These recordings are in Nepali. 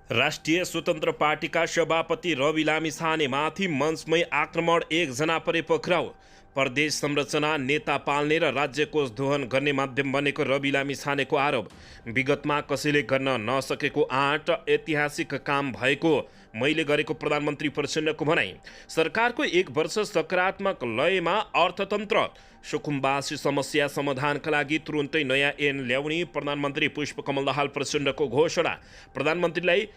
राष्ट्रिय स्वतन्त्र पार्टीका सभापति रवि लामिछानेमाथि मञ्चमै आक्रमण, एकजना परे पक्राउ। प्रदेश संरचना, नेता पाल्ने र राज्य कोष दोहन गर्ने माध्यम बनेको रवि लामिछानेको आरोप। विगतमा कसैले गर्न नसकेको आँट ऐतिहासिक काम भएको मैले गरेको प्रधानमन्त्री प्रचण्डको भनाइ। सरकारको 1 वर्ष सकारात्मक लयमा अर्थतन्त्र सुकुम्बासी समस्या समाधानका लागि तुरुन्तै नयाँ ऐन ल्याउने प्रधानमन्त्री पुष्पकमल दाहाल प्रचण्डको घोषणा। प्रधानमन्त्रीलाई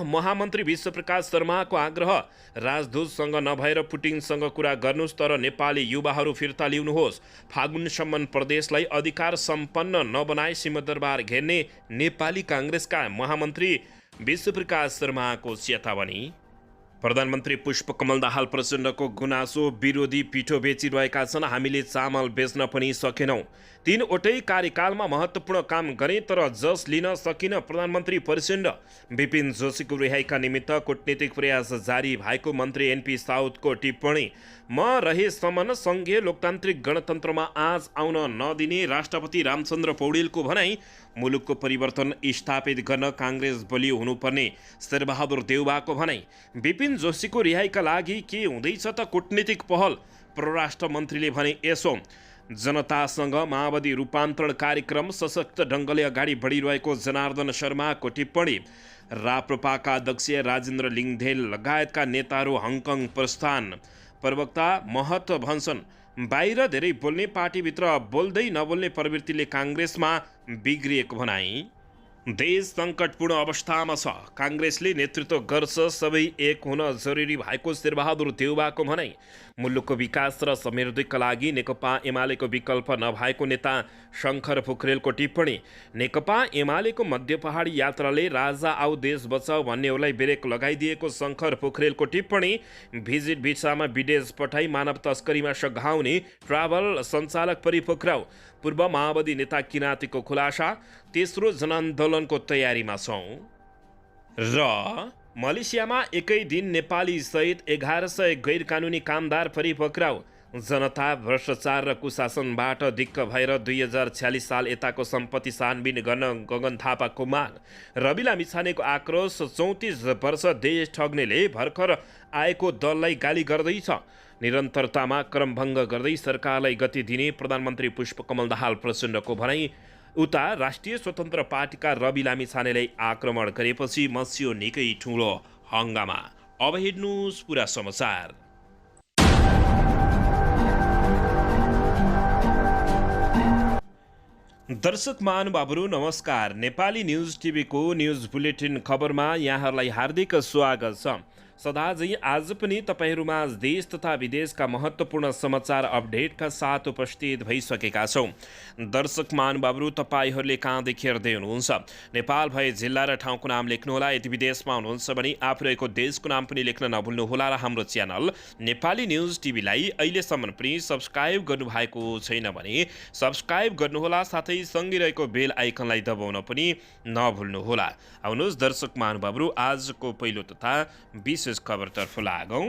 महामन्त्री विश्वप्रकाश शर्माको आग्रह। राजदूतसँग नभएर पुटिनसँग कुरा गर्नुहोस्, तर नेपाली युवाहरू फिर्ता ल्याउनुहोस्। फागुनसम्म प्रदेशलाई अधिकार सम्पन्न नबनाई सिंहदरबार घेर्ने नेपाली काङ्ग्रेसका महामन्त्री विश्वप्रकाश शर्माको चेतावनी। प्रधानमन्त्री पुष्पकमल दाहाल प्रचण्डको गुनासो, विरोधी पिठो बेचिरहेका छन्, हामीले चामल बेच्न पनि सकेनौँ। 3वटै कार्यकालमा महत्त्वपूर्ण काम गरे तर जस लिन सकिन प्रधानमन्त्री प्रचण्ड। विपिन जोशीको रिहाइका निमित्त कूटनीतिक प्रयास जारी भएको मन्त्री एनपी साउदको टिप्पणी। म रहेसम्म सङ्घीय लोकतान्त्रिक गणतन्त्रमा आँच आउन नदिने राष्ट्रपति रामचन्द्र पौडेलको भनाइ। मुलुकको परिवर्तन स्थापित गर्न काङ्ग्रेस बलियो हुनुपर्ने शेरबहादुर देउवाको भनाइ। विपिन जोशीको रिहाइका लागि के हुँदैछ त कूटनीतिक पहल, परराष्ट्र मन्त्रीले भने। यसो जनतासँग माओवादी रूपान्तरण कार्यक्रम सशक्त ढङ्गले अगाडि बढिरहेको जनार्दन शर्माको टिप्पणी। राप्रपाका अध्यक्ष राजेन्द्र लिङदेल लगायतका नेताहरू हङकङ प्रस्थान। प्रवक्ता महत भन्छन्, बाहिर धेरै बोल्ने, पार्टीभित्र बोल्दै नबोल्ने प्रवृत्तिले काङ्ग्रेसमा बिग्रिएको भनाई। देश सङ्कटपूर्ण अवस्थामा छ, काङ्ग्रेसले नेतृत्व गर्छ, सबै एक हुन जरुरी भएको शेरबहादुर देउवाको भनाइ। मुलुकको विकास र समृद्धिका लागि नेकपा एमालेको विकल्प नभएको नेता शङ्कर पोखरेलको टिप्पणी। नेकपा एमालेको मध्य पहाडी यात्राले राजा आऊ देश बचाऊ भन्नेहरूलाई ब्रेक लगाइदिएको शङ्कर पोखरेलको टिप्पणी। भिजिट भिसामा विदेश पठाई मानव तस्करीमा सघाउने ट्राभल सञ्चालक परिपक्राउ। पूर्व माओवादी नेता किराँतीको खुलासा। तेस्रो जनआन्दोलनको तयारीमा छौँ। र मलेसियामा एकै दिन नेपाली सहित 1100 गैरकानुनी कामदार परिपक्राउ। जनता भ्रष्टाचार र कुशासनबाट दिक्क भएर 2046 साल यताको सम्पत्ति छानबिन गर्न गगन थापाको माग। रवि लामिछानेको आक्रोश। 34 वर्ष देश ठग्नेले भर्खर आएको दललाई गाली गर्दैछ। निरन्तरतामा क्रमभङ्ग गर्दै सरकारलाई गति दिने प्रधानमन्त्री पुष्पकमल दाहाल प्रचण्डको भनाइ। उता राष्ट्रिय स्वतन्त्र पार्टीका रवि लामिछानेलाई आक्रमण गरेपछि मच्यो निकै ठुलो हङ्गामा। अब हेर्नुहोस् पुरा समाचार। दर्शक महानुभावहरू नमस्कार। नेपाली न्युज टिभीको न्युज बुलेटिन खबरमा यहाँहरूलाई हार्दिक स्वागत छ। सदाझै आज पनि तपाईँहरूमा देश तथा विदेशका महत्त्वपूर्ण समाचार अपडेटका साथ उपस्थित भइसकेका छौँ। दर्शक महानुभावहरू, तपाईँहरूले कहाँदेखि हेर्दै हुनुहुन्छ? नेपाल भए जिल्ला र ठाउँको नाम लेख्नुहोला। यदि विदेशमा हुनुहुन्छ भने आफू रहेको देशको नाम पनि लेख्न नभुल्नुहोला। र हाम्रो च्यानल नेपाली न्युज टिभीलाई अहिलेसम्म पनि सब्सक्राइब गर्नुभएको छैन भने सब्सक्राइब गर्नुहोला, साथै सँगै रहेको बेल आइकनलाई दबाउन पनि नभुल्नुहोला। आउनुहोस् दर्शक महानुभावहरू, आजको पहिलो तथा विशेष खबरतर्फ लागौं।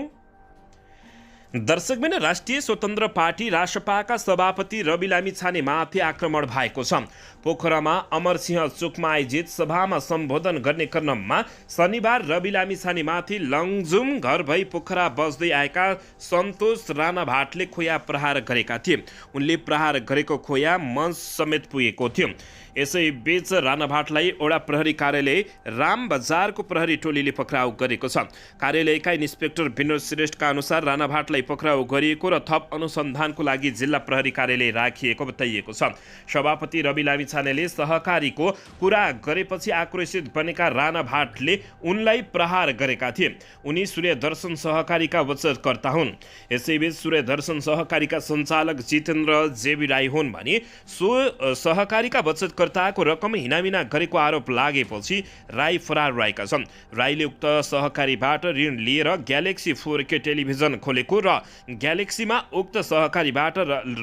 दर्शकबिन, राष्ट्रिय स्वतन्त्र पार्टी रासपाका सभापति रवि लामिछानेमाथि आक्रमण भएको छ। पोखरामा अमरसिंह चोकमा आयोजित सभामा सम्बोधन गर्ने क्रममा शनिबार रवि लामिछानेमाथि लङजुम घर भई पोखरा बस्दै आएका सन्तोष राणा भाटले खोया प्रहार गरेका थिए। उनले प्रहार गरेको खोया मञ्च समेत पुगेको थियो। यसैबीच राणा भाटलाई ओडा प्रहरी कार्यालय राम बजारको प्रहरी टोलीले पक्राउ गरेको छ। कार्यालयका इन्सपेक्टर विनोद श्रेष्ठका अनुसार राणा भाटलाई पक्राउ गरिएको र थप अनुसन्धानको लागि जिल्ला प्रहरी कार्यालय राखिएको बताइएको छ। सभापति रवि लामिछानेले सहकारीको कुरा गरेपछि आक्रोशित बनेका राणा भाटले उनलाई प्रहार गरेका थिए। उनी सूर्यदर्शन सहकारीका बचतकर्ता हुन्। यसैबीच सूर्यदर्शन सहकारीका सञ्चालक जितेन्द्र जेबी राई हुन् भने सो सहकारीका बचतकर्ताको रकम हिनामिना गरेको आरोप लागेपछि राई फरार रहेका छन्। राईले उक्त सहकारीबाट ऋण लिएर ग्यालेक्सी 4K टेलिभिजन खोलेको र ग्यालेक्सीमा उक्त सहकारीबाट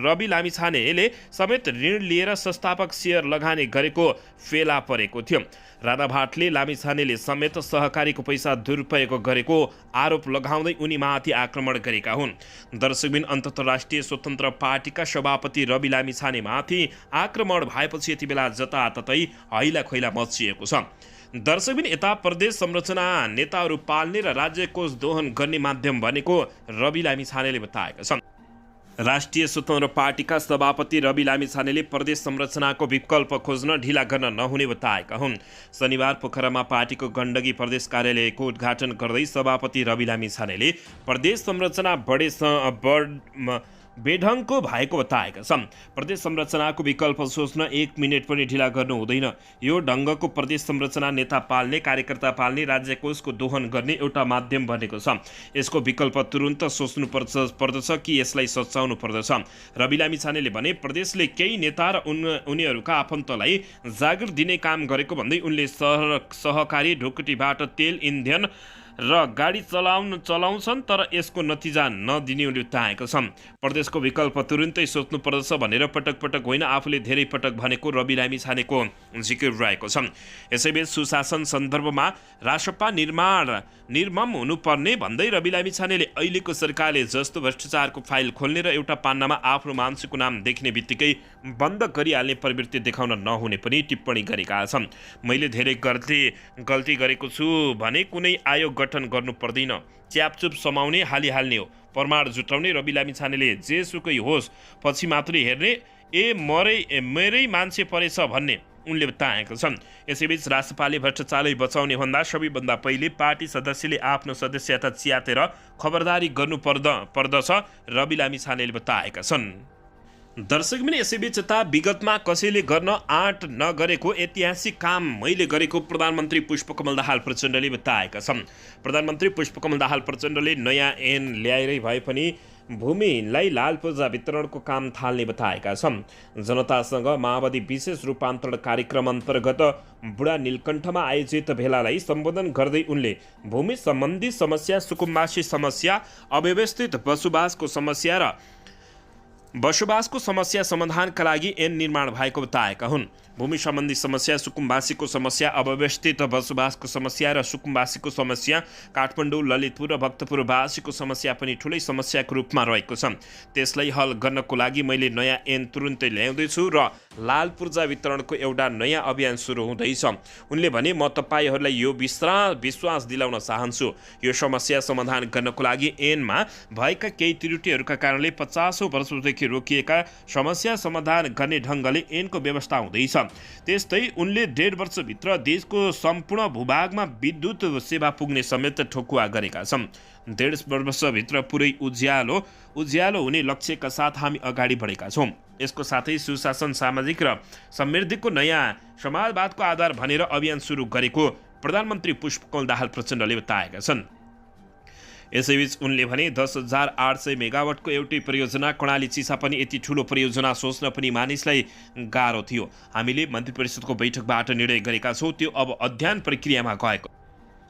रवि लामिछानेले समेत ऋण लिएर संस्थापक सेयर लगानी गरेको फेला परेको थियो। राणा भाटले लामिछानेले समेत सहकारीको पैसा दुरुपयोग गरेको आरोप लगाउँदै उनीमाथि आक्रमण गरेका हुन्। दर्शकबिन, अन्तर्राष्ट्रिय स्वतन्त्र पार्टीका सभापति रवि लामिछानेमाथि आक्रमण भएपछि यति बेला जताततै हैला खैला मचिएको छ। दर्शकबिन यता प्रदेश संरचना नेताहरू पाल्ने र राज्य कोष दोहन गर्ने माध्यम भनेको रवि लामिछानेले बताएका छन्। राष्ट्रिय स्वतन्त्र पार्टीका सभापति रवि लामिछानेले प्रदेश संरचनाको विकल्प खोज्न ढिला गर्न नहुने बताएका हुन्। शनिबार पोखरामा पार्टीको गण्डकी प्रदेश कार्यालयको उद्घाटन गर्दै सभापति रवि लामिछानेले प्रदेश संरचना बेढङको भएको बताएका छन्। प्रदेश संरचनाको विकल्प सोच्न 1 मिनेट पनि ढिला गर्नु हुँदैन। यो ढङ्गको प्रदेश संरचना नेता पाल्ने, कार्यकर्ता पाल्ने, राज्य कोषको दोहन गर्ने एउटा माध्यम बनेको छ। यसको विकल्प तुरुन्त सोच्नु पर्दछ कि यसलाई सच्याउनु पर्दछ। रवि लामिछानेले भने प्रदेशले केही नेता र उनीहरूका आफन्तलाई जागिर दिने काम गरेको भन्दै उनले सहकारी ढुकुटीबाट तेल, इन्धन र गाडी चलाउँछन् तर यसको नतिजा नदिने उनले बताएका छन्। प्रदेशको विकल्प तुरुन्तै सोच्नु पर्दछ भनेर पटक पटक होइन, आफूले धेरै पटक भनेको रवि लामिछानेको जिकिर रहेको छ। यसैबीच सुशासन सन्दर्भमा रासपा निर्मम हुनुपर्ने भन्दै रवि लामिछानेले अहिलेको सरकारले जस्तो भ्रष्टाचारको फाइल खोल्ने र एउटा पान्नामा आफ्नो मान्छेको नाम देखिने बित्तिकै बन्द गरिहाल्ने प्रवृत्ति देखाउन नहुने पनि टिप्पणी गरेका छन्। मैले धेरै गल्ती गरेको छु भने कुनै आयोग गठन गर्नु पर्दैन, च्यापचुप समाउने, हालिहाल्ने हो। प्रमाण जुटाउने रवि लामिछानेले जेसुकै होस् पछि मात्रै हेर्ने, मेरै मान्छे परेछ भन्ने उनले बताएका छन्। यसैबीच रासपाले भ्रष्टाचारलाई बचाउने भन्दा सबैभन्दा पहिले पार्टी सदस्यले आफ्नो सदस्यता च्यातेर खबरदारी गर्नुपर्दछ रवि लामिछानेले बताएका छन्। दर्शकबिन यसैबीच यता विगतमा कसैले गर्न आँट नगरेको ऐतिहासिक काम मैले गरेको प्रधानमन्त्री पुष्पकमल दाहाल प्रचण्डले बताएका छन्। प्रधानमन्त्री पुष्पकमल दाहाल प्रचण्डले नयाँ ऐन ल्याएरै भए पनि भूमिलाई लाल पूर्जा वितरणको काम थाल्ने बताएका छन्। जनतासँग माओवादी विशेष रूपान्तरण कार्यक्रम अन्तर्गत बुढा नीलकण्ठमा आयोजित भेलालाई सम्बोधन गर्दै उनले भूमि सम्बन्धी समस्या, सुकुम्बासी समस्या, अव्यवस्थित बसोबासको समस्या समाधानका लागि ऐन निर्माण भएको बताएका हुन्। भूमि सम्बन्धी समस्या, सुकुम्बासीको समस्या, अव्यवस्थित बसोबासको समस्या र सुकुम्बासीको समस्या, काठमाडौँ, ललितपुर र भक्तपुरवासीको समस्या पनि ठुलै समस्याको रूपमा रहेको छ। त्यसलाई हल गर्नको लागि मैले नयाँ ऐन तुरुन्तै ल्याउँदैछु र लाल पूर्जा वितरणको एउटा नयाँ अभियान सुरु हुँदैछ। उनले भने म तपाईँहरूलाई यो विश्वास दिलाउन चाहन्छु, यो समस्या समाधान गर्नको लागि ऐनमा भएका केही त्रुटिहरूका कारणले 50औं वर्षदेखि रोकिएका समस्या समाधान गर्ने ढङ्गले ऐनको व्यवस्था हुँदैछ। त्यस्तै उनले 1.5 वर्षभित्र देशको सम्पूर्ण भूभागमा विद्युत सेवा पुग्ने समेत ठोकुवा गरेका छन्। 1.5 वर्षभित्र पुरै उज्यालो हुने लक्ष्यका साथ हामी अगाडि बढेका छौँ। यसको साथै सुशासन, सामाजिक र समृद्धिको नयाँ समाजवादको आधार भनेर अभियान सुरु गरेको प्रधानमन्त्री पुष्पकमल दाहाल प्रचण्डले बताएका छन्। यसैबीच उनले भने 10,800 मेगावाटको एउटै परियोजना कर्णाली चिसापानी यति ठुलो परियोजना सोच्न पनि मानिसलाई गाह्रो थियो। हामीले मन्त्री परिषदको बैठकबाट निर्णय गरेका छौँ, त्यो अब अध्ययन प्रक्रियामा गएको।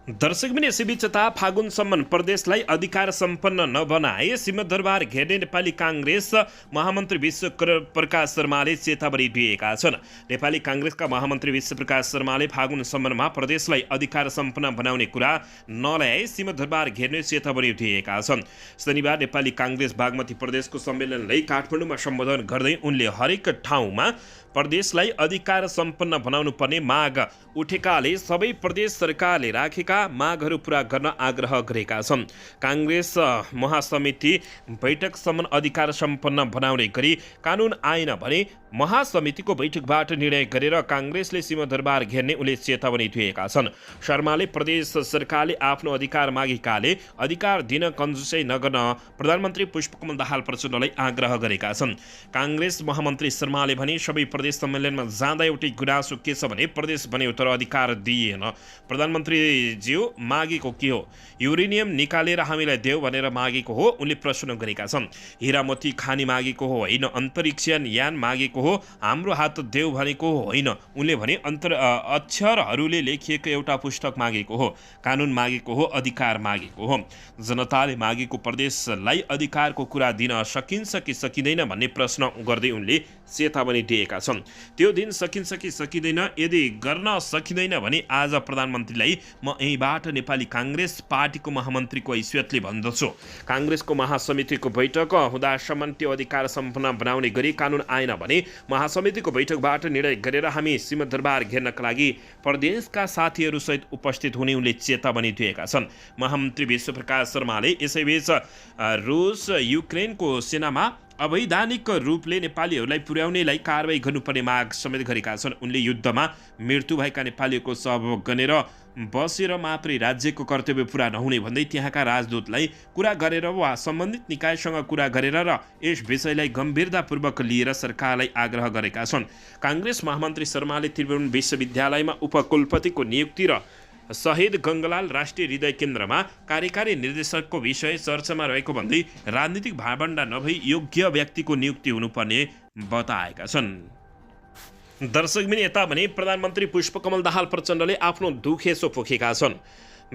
दर्शकबिन यसैबीच यता फागुनसम्म प्रदेशलाई अधिकार सम्पन्न नबनाए सिंहदरबार घेर्ने नेपाली काङ्ग्रेस महामन्त्री विश्व प्रकाश शर्माले चेतावनी दिएका छन्। नेपाली काङ्ग्रेसका महामन्त्री विश्व प्रकाश शर्माले फागुनसम्ममा प्रदेशलाई अधिकार सम्पन्न बनाउने कुरा नल्याए सिंहदरबार घेर्ने चेतावनी दिएका छन्। शनिबार नेपाली काङ्ग्रेस बागमती प्रदेशको सम्मेलनलाई काठमाडौँमा सम्बोधन गर्दै उनले हरेक ठाउँमा प्रदेशलाई अधिकार सम्पन्न बनाउनु पर्ने माग उठेकाले सबै प्रदेश सरकारले राखेका मागहरू पूरा गर्न आग्रह गरेका छन्। काङ्ग्रेस महासमिति बैठकसम्म अधिकार सम्पन्न बनाउने गरी कानुन आएन भने महासमितिको बैठकबाट निर्णय गरेर काङ्ग्रेसले सिंहदरबार घेर्ने उनले चेतावनी दिएका छन्। शर्माले प्रदेश सरकारले आफ्नो अधिकार मागेकाले अधिकार दिन कन्जुसै नगर्न प्रधानमन्त्री पुष्पकमल दाहाल प्रचण्डलाई आग्रह गरेका छन्। काङ्ग्रेस महामन्त्री शर्माले भने सबै प्रदेश सम्मेलनमा जाँदा एउटै गुनासो के छ भने प्रदेश बन्यो तर अधिकार दिइएन। प्रधानमन्त्रीज्यू मागेको के हो? युरेनियम निकालेर हामीलाई देऊ भनेर मागेको हो? उनले प्रश्न गरेका छन्। हिरामती खानी मागेको हो होइन, अन्तरिक्ष यान मागेको हो, हाम्रो हात देऊ भनेको होइन। उनले भने अक्षरहरूले लेखिएको एउटा पुस्तक मागेको हो, कानुन मागेको हो, अधिकार मागेको हो। जनताले मागेको प्रदेशलाई अधिकारको कुरा दिन सकिन्छ कि सकिँदैन भन्ने प्रश्न गर्दै उनले चेतावनी दिएका छन्। छन्। त्यो दिन सकिन्छ कि सकिँदैन, यदि गर्न सकिँदैन भने आज प्रधानमन्त्रीलाई म यहीँबाट नेपाली काङ्ग्रेस पार्टीको महामन्त्रीको हैसियतले भन्दछु। काङ्ग्रेसको महासमितिको बैठक हुँदासम्म त्यो अधिकार सम्पन्न बनाउने गरी कानुन आएन भने महासमितिको बैठकबाट निर्णय गरेर हामी सिंहदरबार घेर्नका लागि प्रदेशका साथीहरूसहित उपस्थित हुने उनले चेतावनी दिएका छन्। महामन्त्री विश्वप्रकाश शर्माले यसैबीच रुस युक्रेनको सेनामा अवैधानिक रूपले नेपालीहरूलाई पुर्याउनेलाई कारबाही गर्नुपर्ने माग समेत गरेका छन्। उनले युद्धमा मृत्यु भएका नेपालीहरूको सहयोग गनेर बसेर मात्रै राज्यको कर्तव्य पुरा नहुने भन्दै त्यहाँका राजदूतलाई कुरा गरेर वा सम्बन्धित निकायसँग कुरा गरेर र यस विषयलाई गम्भीरतापूर्वक लिएर सरकारलाई आग्रह गरेका छन्। काङ्ग्रेस महामन्त्री शर्माले त्रिभुवन विश्वविद्यालयमा उपकुलपतिको नियुक्ति र शहीद गङ्गलाल राष्ट्रिय हृदय केन्द्रमा कार्यकारी निर्देशकको विषय चर्चामा रहेको भन्दै राजनीतिक भाँडा नभई योग्य व्यक्तिको नियुक्ति हुनुपर्ने बताएका छन्। दर्शकबिन यता भने प्रधानमन्त्री पुष्पकमल दाहाल प्रचण्डले आफ्नो दुखेसो पोखेका छन्।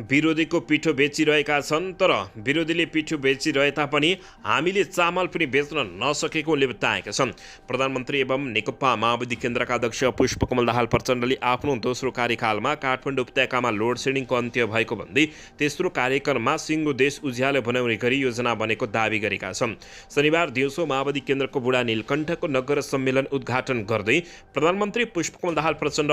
विरोधीको पिठो बेचिरहेका छन्, तर विरोधीले पिठो बेचिरहे तापनि हामीले चामल पनि बेच्न नसकेको उनले बताएका छन्। प्रधानमन्त्री एवं नेकपा माओवादी केन्द्रका अध्यक्ष पुष्पकमल दाहाल प्रचण्डले आफ्नो दोस्रो कार्यकालमा काठमाडौँ उपत्यकामा लोड सेडिङको अन्त्य भएको भन्दै तेस्रो कार्यकालमा सिङ्गो देश उज्यालो बनाउने गरी योजना बनेको दावी गरेका छन्। शनिबार दिउँसो माओवादी केन्द्रको बुढा नीलकण्ठको नगर सम्मेलन उद्घाटन गर्दै प्रधानमन्त्री पुष्पकमल दाहाल प्रचण्ड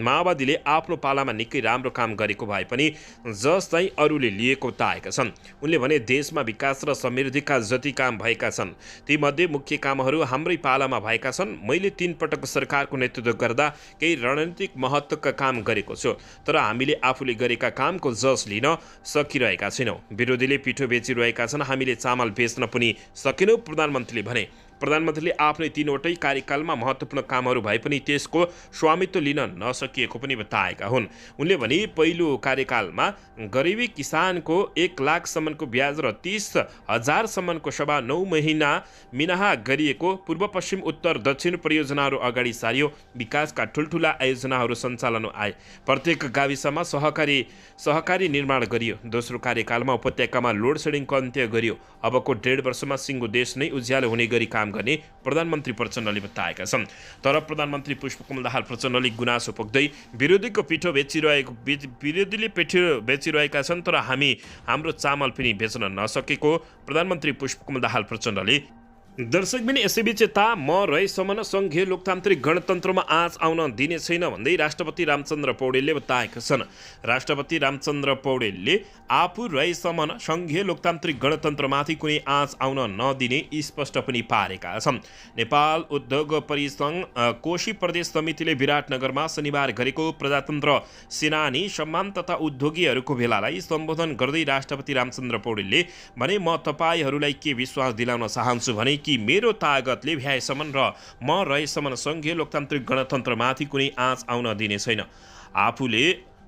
माओवादीले आफ्नो पालामा निकै राम्रो काम गरेको भए पनि जसलाई अरूले लिएको बताएका छन्। उनले भने देशमा विकास र समृद्धिका जति काम भएका छन् तीमध्ये मुख्य कामहरू हाम्रै पालामा भएका छन्। मैले 3 पटक सरकारको नेतृत्व गर्दा केही रणनीतिक महत्त्वका काम गरेको छु, तर हामीले आफूले गरेका कामको जस लिन सकिरहेका छैनौँ। विरोधीले पिठो बेचिरहेका छन्, हामीले चामल बेच्न पनि सकेनौँ, प्रधानमन्त्रीले भने। प्रधानमन्त्रीले आफ्नै 3वटै कार्यकालमा महत्त्वपूर्ण कामहरू भए पनि त्यसको स्वामित्व लिन नसकिएको पनि बताएका हुन्। उनले भने पहिलो कार्यकालमा गरिबी किसानको 1 लाखसम्मको ब्याज र 30,000सम्मको सभा 9 महिना मिनाहा गरिएको पूर्व पश्चिम उत्तर दक्षिण परियोजनाहरू अगाडि सारियो। विकासका ठुल्ठुला आयोजनाहरू सञ्चालन आए। प्रत्येक गाविसमा सहकारी निर्माण गरियो। दोस्रो कार्यकालमा उपत्यकामा लोड सेडिङको अन्त्य गरियो। अबको 1.5 वर्षमा सिङ्गो देश नै उज्यालो हुने गरी काम गर्ने प्रधानमन्त्री प्रचण्डले बताएका छन्। तर प्रधानमन्त्री पुष्पकमल दाहाल प्रचण्डले गुनासो पोख्दै विरोधीले पिठो बेचिरहेका छन्, तर हाम्रो चामल पनि बेच्न नसकेको प्रधानमन्त्री पुष्पकमल दाहाल प्रचण्डले। दर्शकबिन यसैबीच यता म रहेसम्म सङ्घीय लोकतान्त्रिक गणतन्त्रमा आँच आउन दिने छैन भन्दै राष्ट्रपति रामचन्द्र पौडेलले बताएका छन्। राष्ट्रपति रामचन्द्र पौडेलले आफू रहेसम्म सङ्घीय लोकतान्त्रिक गणतन्त्रमाथि कुनै आँच आउन नदिने स्पष्ट पनि पारेका छन्। नेपाल उद्योग परिसङ्घ कोशी प्रदेश समितिले विराटनगरमा शनिबार गरेको प्रजातन्त्र सेनानी सम्मान तथा उद्योगीहरूको भेलालाई सम्बोधन गर्दै राष्ट्रपति रामचन्द्र पौडेलले भने म तपाईँहरूलाई के विश्वास दिलाउन चाहन्छु भने कि मेरो तागतले भ्याएसम्म र म रहेसम्म सङ्घीय लोकतान्त्रिक गणतन्त्रमाथि कुनै आँच आउन दिने छैन।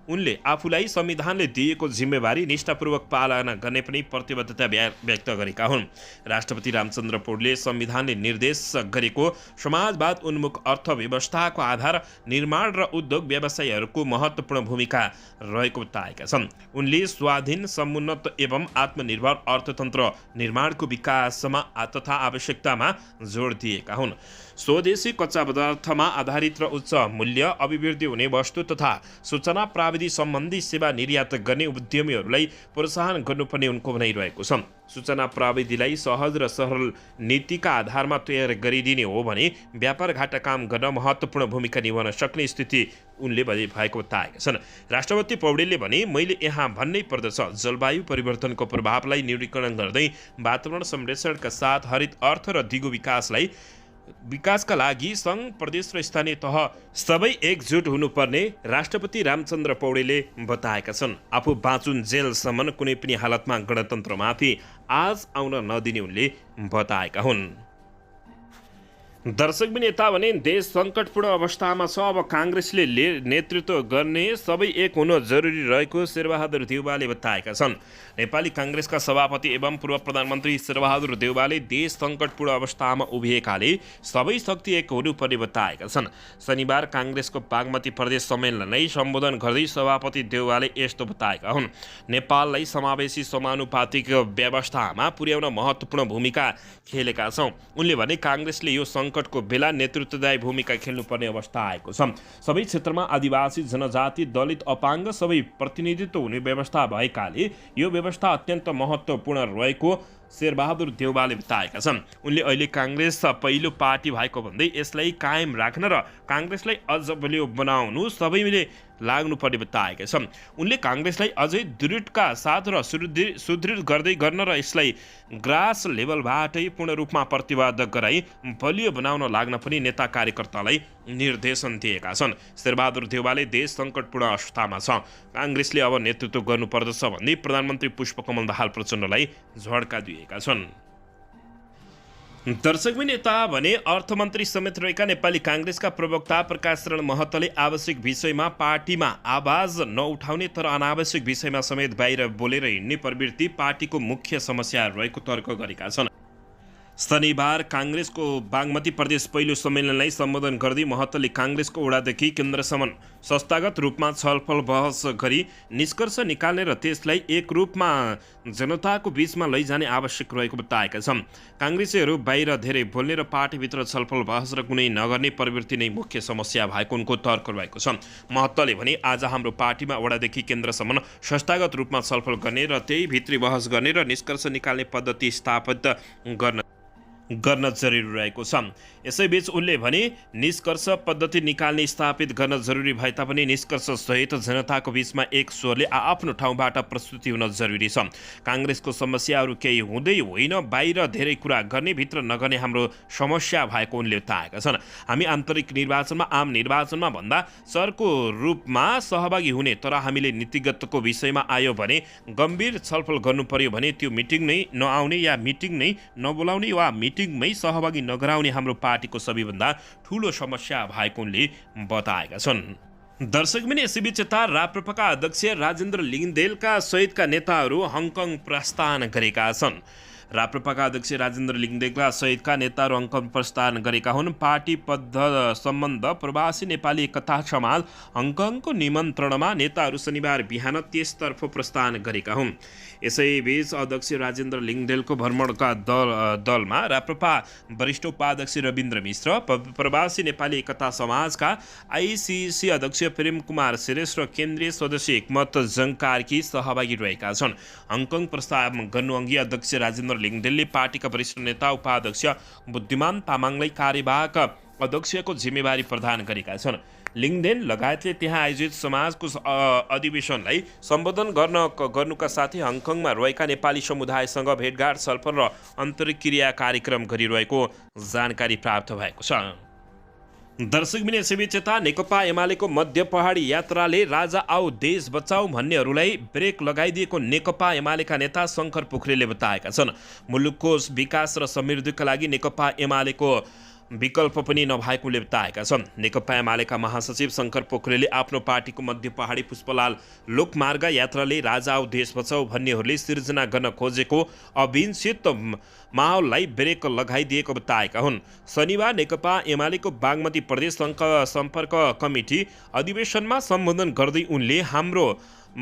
उनले आफूलाई संविधानले दिएको जिम्मेवारी निष्ठापूर्वक पालना गर्ने पनि प्रतिबद्धता व्यक्त गरेका हुन्। राष्ट्रपति रामचन्द्र पौडेलले संविधानले निर्देश गरेको समाजवाद उन्मुख अर्थव्यवस्थाको आधार निर्माण र उद्योग व्यवसायहरूको महत्त्वपूर्ण भूमिका रहेको बताएका छन्। उनले स्वाधीन समुन्नत एवं आत्मनिर्भर अर्थतन्त्र निर्माणको विकासमा तथा आवश्यकतामा जोड दिएका हुन्। स्वदेशी कच्चा पदार्थमा आधारित र उच्च मूल्य अभिवृद्धि हुने वस्तु तथा सूचना प्रविधि सम्बन्धी सेवा निर्यात गर्ने उद्यमीहरूलाई प्रोत्साहन गर्नुपर्ने उनको भनाइरहेको छ। सूचना प्रविधिलाई सहज र सरल नीतिका आधारमा तयार गरिदिने हो भने व्यापार घाटा काम गर्न महत्त्वपूर्ण भूमिका निभाउन सक्ने स्थिति उनले भएको बताएका छन्। राष्ट्रपति पौडेलले भने मैले यहाँ भन्नै पर्दछ, जलवायु परिवर्तनको प्रभावलाई न्यूनीकरण गर्दै वातावरण संरक्षणका साथ हरित अर्थ र दिगो विकासका लागि सङ्घ प्रदेश र स्थानीय तह सबै एकजुट हुनुपर्ने राष्ट्रपति रामचन्द्र पौडेलले बताएका छन्। आफू बाँचुन जेलसम्म कुनै पनि हालतमा गणतन्त्रमाथि आँच आउन नदिने उनले बताएका हुन्। दर्शकबिन यता भने देश सङ्कटपूर्ण अवस्थामा छ, अब काङ्ग्रेसले नेतृत्व गर्ने सबै एक हुन जरुरी रहेको शेरबहादुर देउवाले बताएका छन्। नेपाली काङ्ग्रेसका सभापति एवं पूर्व प्रधानमन्त्री शेरबहादुर देउवाले देश सङ्कटपूर्ण अवस्थामा उभिएकाले सबै शक्ति एक हुनुपर्ने बताएका छन्। शनिबार काङ्ग्रेसको बागमती प्रदेश सम्मेलनलाई सम्बोधन गर्दै सभापति देउवाले यस्तो बताएका हुन्। नेपाललाई समावेशी समानुपातिक व्यवस्थामा पुर्याउन महत्त्वपूर्ण भूमिका खेलेका छौँ। उनले भने काङ्ग्रेसले यो सङ्कटको बेला नेतृत्वदायी भूमिका खेल्नुपर्ने अवस्था आएको छ। सबै क्षेत्रमा आदिवासी, जनजाति, दलित, अपाङ्ग सबै प्रतिनिधित्व हुने व्यवस्था भएकाले यो व्यवस्था अत्यन्त महत्त्वपूर्ण रहेको शेरबहादुर देउवाले बताएका छन्। उनले अहिले काङ्ग्रेस पहिलो पार्टी भएको भन्दै यसलाई कायम राख्न र काङ्ग्रेसलाई अझ बलियो बनाउनु सबैले लाग्नुपर्ने बताएका छन्। उनले काङ्ग्रेसलाई अझै दृढका साथ र सुदृढ गर्दै गर्न र यसलाई ग्रास लेभलबाटै पूर्ण रूपमा प्रतिवाद गराई बलियो बनाउन लाग्न पनि नेता कार्यकर्तालाई निर्देशन दिएका छन्। शेरबहादुर देउवाले देश सङ्कटपूर्ण अवस्थामा छ, काङ्ग्रेसले अब नेतृत्व गर्नुपर्दछ भन्दै प्रधानमन्त्री पुष्पकमल दाहाल प्रचण्डलाई झड्का दिएका छन्। दर्शकबिन यता भने अर्थमन्त्री समेत रहेका नेपाली काङ्ग्रेसका प्रवक्ता प्रकाश शरण महतले आवश्यक विषयमा पार्टीमा आवाज नउठाउने तर अनावश्यक विषयमा समेत बाहिर बोलेर हिँड्ने प्रवृत्ति पार्टीको मुख्य समस्या रहेको तर्क गरेका छन्। शनिबार काङ्ग्रेसको बागमती प्रदेश पहिलो सम्मेलनलाई सम्बोधन गर्दै महतले काङ्ग्रेसको ओडादेखि केन्द्रसम्म संस्थागत रूपमा छलफल बहस गरी निष्कर्ष निकाल्ने र त्यसलाई एक रूपमा जनताको बीचमा लैजाने आवश्यक रहेको बताएका छन्। काङ्ग्रेसीहरू बाहिर धेरै बोल्ने र पार्टीभित्र छलफल बहस र कुनै नगर्ने प्रवृत्ति नै मुख्य समस्या भएको उनको तर्क रहेको छ। महतले भने आज हाम्रो पार्टीमा ओडादेखि केन्द्रसम्म संस्थागत रूपमा छलफल गर्ने र त्यही भित्री बहस गर्ने र निष्कर्ष निकाल्ने पद्धति स्थापित गर्न जरुरी रहेको छ। यसैबीच उनले भने निष्कर्ष पद्धति निकाल्ने स्थापित गर्न जरुरी भए तापनि निष्कर्ष सहित जनताको बीचमा एक स्वरले आफ्नो ठाउँबाट प्रस्तुति हुन जरुरी छ। काङ्ग्रेसको समस्याहरू केही हुँदै होइन, बाहिर धेरै कुरा गर्ने भित्र नगर्ने हाम्रो समस्या भएको उनले बताएका छन्। हामी आन्तरिक निर्वाचनमा आम निर्वाचनमा भन्दा सरको रूपमा सहभागी हुने, तर हामीले नीतिगतको विषयमा आयो भने गम्भीर छलफल गर्नु पर्यो भने त्यो मिटिङ नै नआउने या मिटिङ नै नबोलाउने वा मिटिङमै सहभागी नगराउने हाम्रो पार्टीको सबैभन्दा ठूलो समस्या भएको उनले बताएका छन्। दर्शकबिन यसैबीच यता राप्रपाका अध्यक्ष राजेन्द्र लिङ्गदेलका सहितका नेताहरू हङकङ प्रस्थान गरेका छन्। राप्रपाका अध्यक्ष राजेन्द्र लिङ्गदेलका सहितका नेताहरू हङकङ प्रस्थान गरेका हुन्। पार्टीबद्ध सम्बन्ध प्रवासी नेपाली एकता समाज हङकङको निमन्त्रणमा नेताहरू शनिबार बिहान त्यसतर्फ प्रस्थान गरेका हुन्। यसैबीच अध्यक्ष राजेन्द्र लिङ्गदेलको भ्रमणका दलमा राप्रपा वरिष्ठ उपाध्यक्ष रविन्द्र मिश्र, प्रवासी नेपाली एकता समाजका आइसिसी अध्यक्ष प्रेम कुमार श्रेष्ठ र केन्द्रीय सदस्य हिक्मत जङ कार्की सहभागी रहेका छन्। हङकङ प्रस्ताव गर्नुअघि अध्यक्ष राजेन्द्र लिङ्गदेलले पार्टीका वरिष्ठ नेता उपाध्यक्ष बुद्धिमान तामाङलाई कार्यवाहक अध्यक्षको जिम्मेवारी प्रदान गरेका छन्। लिङ्गदेन लगायतले त्यहाँ आयोजित समाजको अधिवेशनलाई सम्बोधन गर्नुका साथै हङकङमा रहेका नेपाली समुदायसँग भेटघाट, छलफल र अन्तर्क्रिया कार्यक्रम गरिरहेको जानकारी प्राप्त भएको छ। दर्शकबिन यसैबीच यता नेकपा एमालेको मध्य पहाडी यात्राले राजा आऊ देश बचाऊ भन्नेहरूलाई ब्रेक लगाइदिएको नेकपा एमालेका नेता शङ्कर पोखरेलले बताएका छन्। मुलुकको विकास र समृद्धिका लागि नेकपा एमालेको विकल्प पनि नभएकोले बताएका छन्। नेकपा एमालेका महासचिव शङ्कर पोखरेलले आफ्नो पार्टीको मध्य पहाडी पुष्पलाल लोकमार्ग यात्राले राजा आऊ देश बचाऊ भन्नेहरूले सिर्जना गर्न खोजेको अभिंसित माहौललाई ब्रेक लगाइदिएको बताएका हुन्। शनिबार नेकपा एमालेको बागमती प्रदेश सम्पर्क कमिटी अधिवेशनमा सम्बोधन गर्दै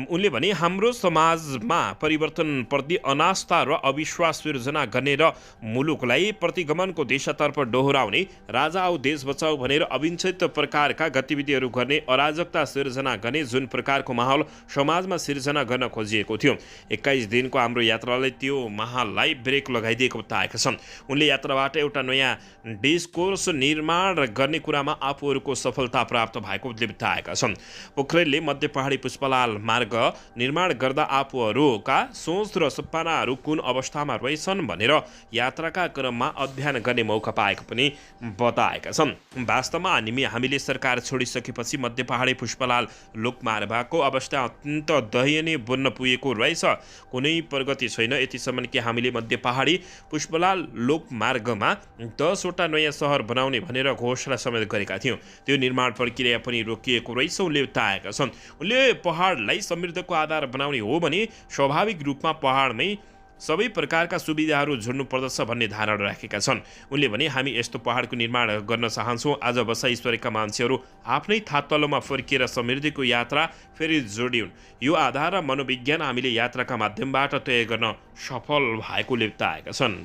उनले भने हाम्रो समाजमा परिवर्तनप्रति अनास्था र अविश्वास सिर्जना गर्ने र मुलुकलाई प्रतिगमनको दिशातर्फ डोहोऱ्याउने, राजा आऊ देश बचाऊ भनेर अभिंसित प्रकारका गतिविधिहरू गर्ने, अराजकता सिर्जना गर्ने जुन प्रकारको माहौल समाजमा सिर्जना गर्न खोजिएको थियो, 21 दिनको हाम्रो यात्राले त्यो माहौललाई ब्रेक लगाइदिएको बताएका छन्। उनले यात्राबाट एउटा नयाँ डिस्कोर्स निर्माण गर्ने कुरामा आफूहरूको सफलता प्राप्त भएको उनले बताएका छन्। पोखरेलले मध्य पहाडी पुष्पलाल निर्माण गर्दा आफूहरूका सोच र सपनाहरू कुन अवस्थामा रहेछन् भनेर यात्राका क्रममा अध्ययन गर्ने मौका पाएको पनि बताएका छन्। वास्तवमा हामीले सरकार छोडिसकेपछि मध्य पहाडी पुष्पलाल लोकमार्गको अवस्था अत्यन्त दयनीय बन्न पुगेको रहेछ। कुनै प्रगति छैन। यतिसम्म कि हामीले मध्य पहाडी पुष्पलाल लोकमार्गमा 10 वटा नयाँ सहर बनाउने भनेर घोषणा समेत गरेका थियौँ। त्यो निर्माण प्रक्रिया पनि रोकिएको रहेछ उनले बताएका छन्। उनले पहाडलाई समृद्धको आधार बनाउने हो भने स्वाभाविक रूपमा पहाडमै सबै प्रकारका सुविधाहरू जोड्नु पर्दछ भन्ने धारणा राखेका छन्। उनले भने हामी यस्तो पहाडको निर्माण गर्न चाहन्छौँ। आज बसाइसकेका मान्छेहरू आफ्नै थातलोमा फर्किएर समृद्धिको यात्रा फेरि जोडिउन्। यो आधार र मनोविज्ञान हामीले यात्राका माध्यमबाट तय गर्न सफल भएकोले बताएका छन्।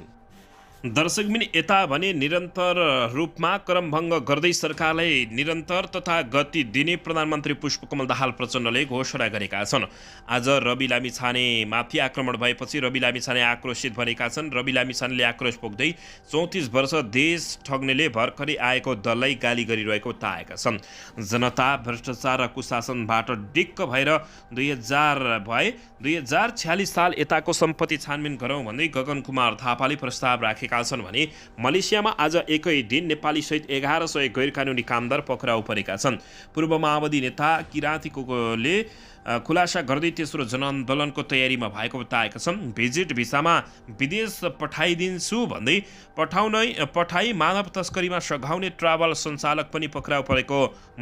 दर्शकबिन यता भने निरन्तर रूपमा क्रमभङ्ग गर्दै सरकारलाई निरन्तर तथा गति दिने प्रधानमन्त्री पुष्पकमल दाहाल प्रचण्डले घोषणा गरेका छन्। आज रवि लामिछानेमाथि आक्रमण भएपछि रवि लामिछाने आक्रोशित बनेका छन्। रवि लामिछानेले आक्रोश पोख्दै 34 वर्ष देश ठग्नेले भर्खरै आएको दललाई गाली गरिरहेको बताएका छन्। जनता भ्रष्टाचार र कुशासनबाट दिक्क भएर 2046 साल यताको सम्पत्ति छानबिन गरौँ भन्दै गगन कुमार थापाले प्रस्ताव राखेका छन् भने मलेसियामा आज एकै दिन नेपाली सहित 1100 गैर कानुनी कामदार पक्राउ परेका छन्। पूर्व माओवादी नेता किराँतीले खुलासा गर्दै तेस्रो जनआन्दोलनको तयारीमा भएको बताएका छन्। भिजिट भिसामा विदेश पठाइदिन्छु भन्दै पठाई मानव तस्करीमा सघाउने ट्राभल सञ्चालक पनि पक्राउ परेको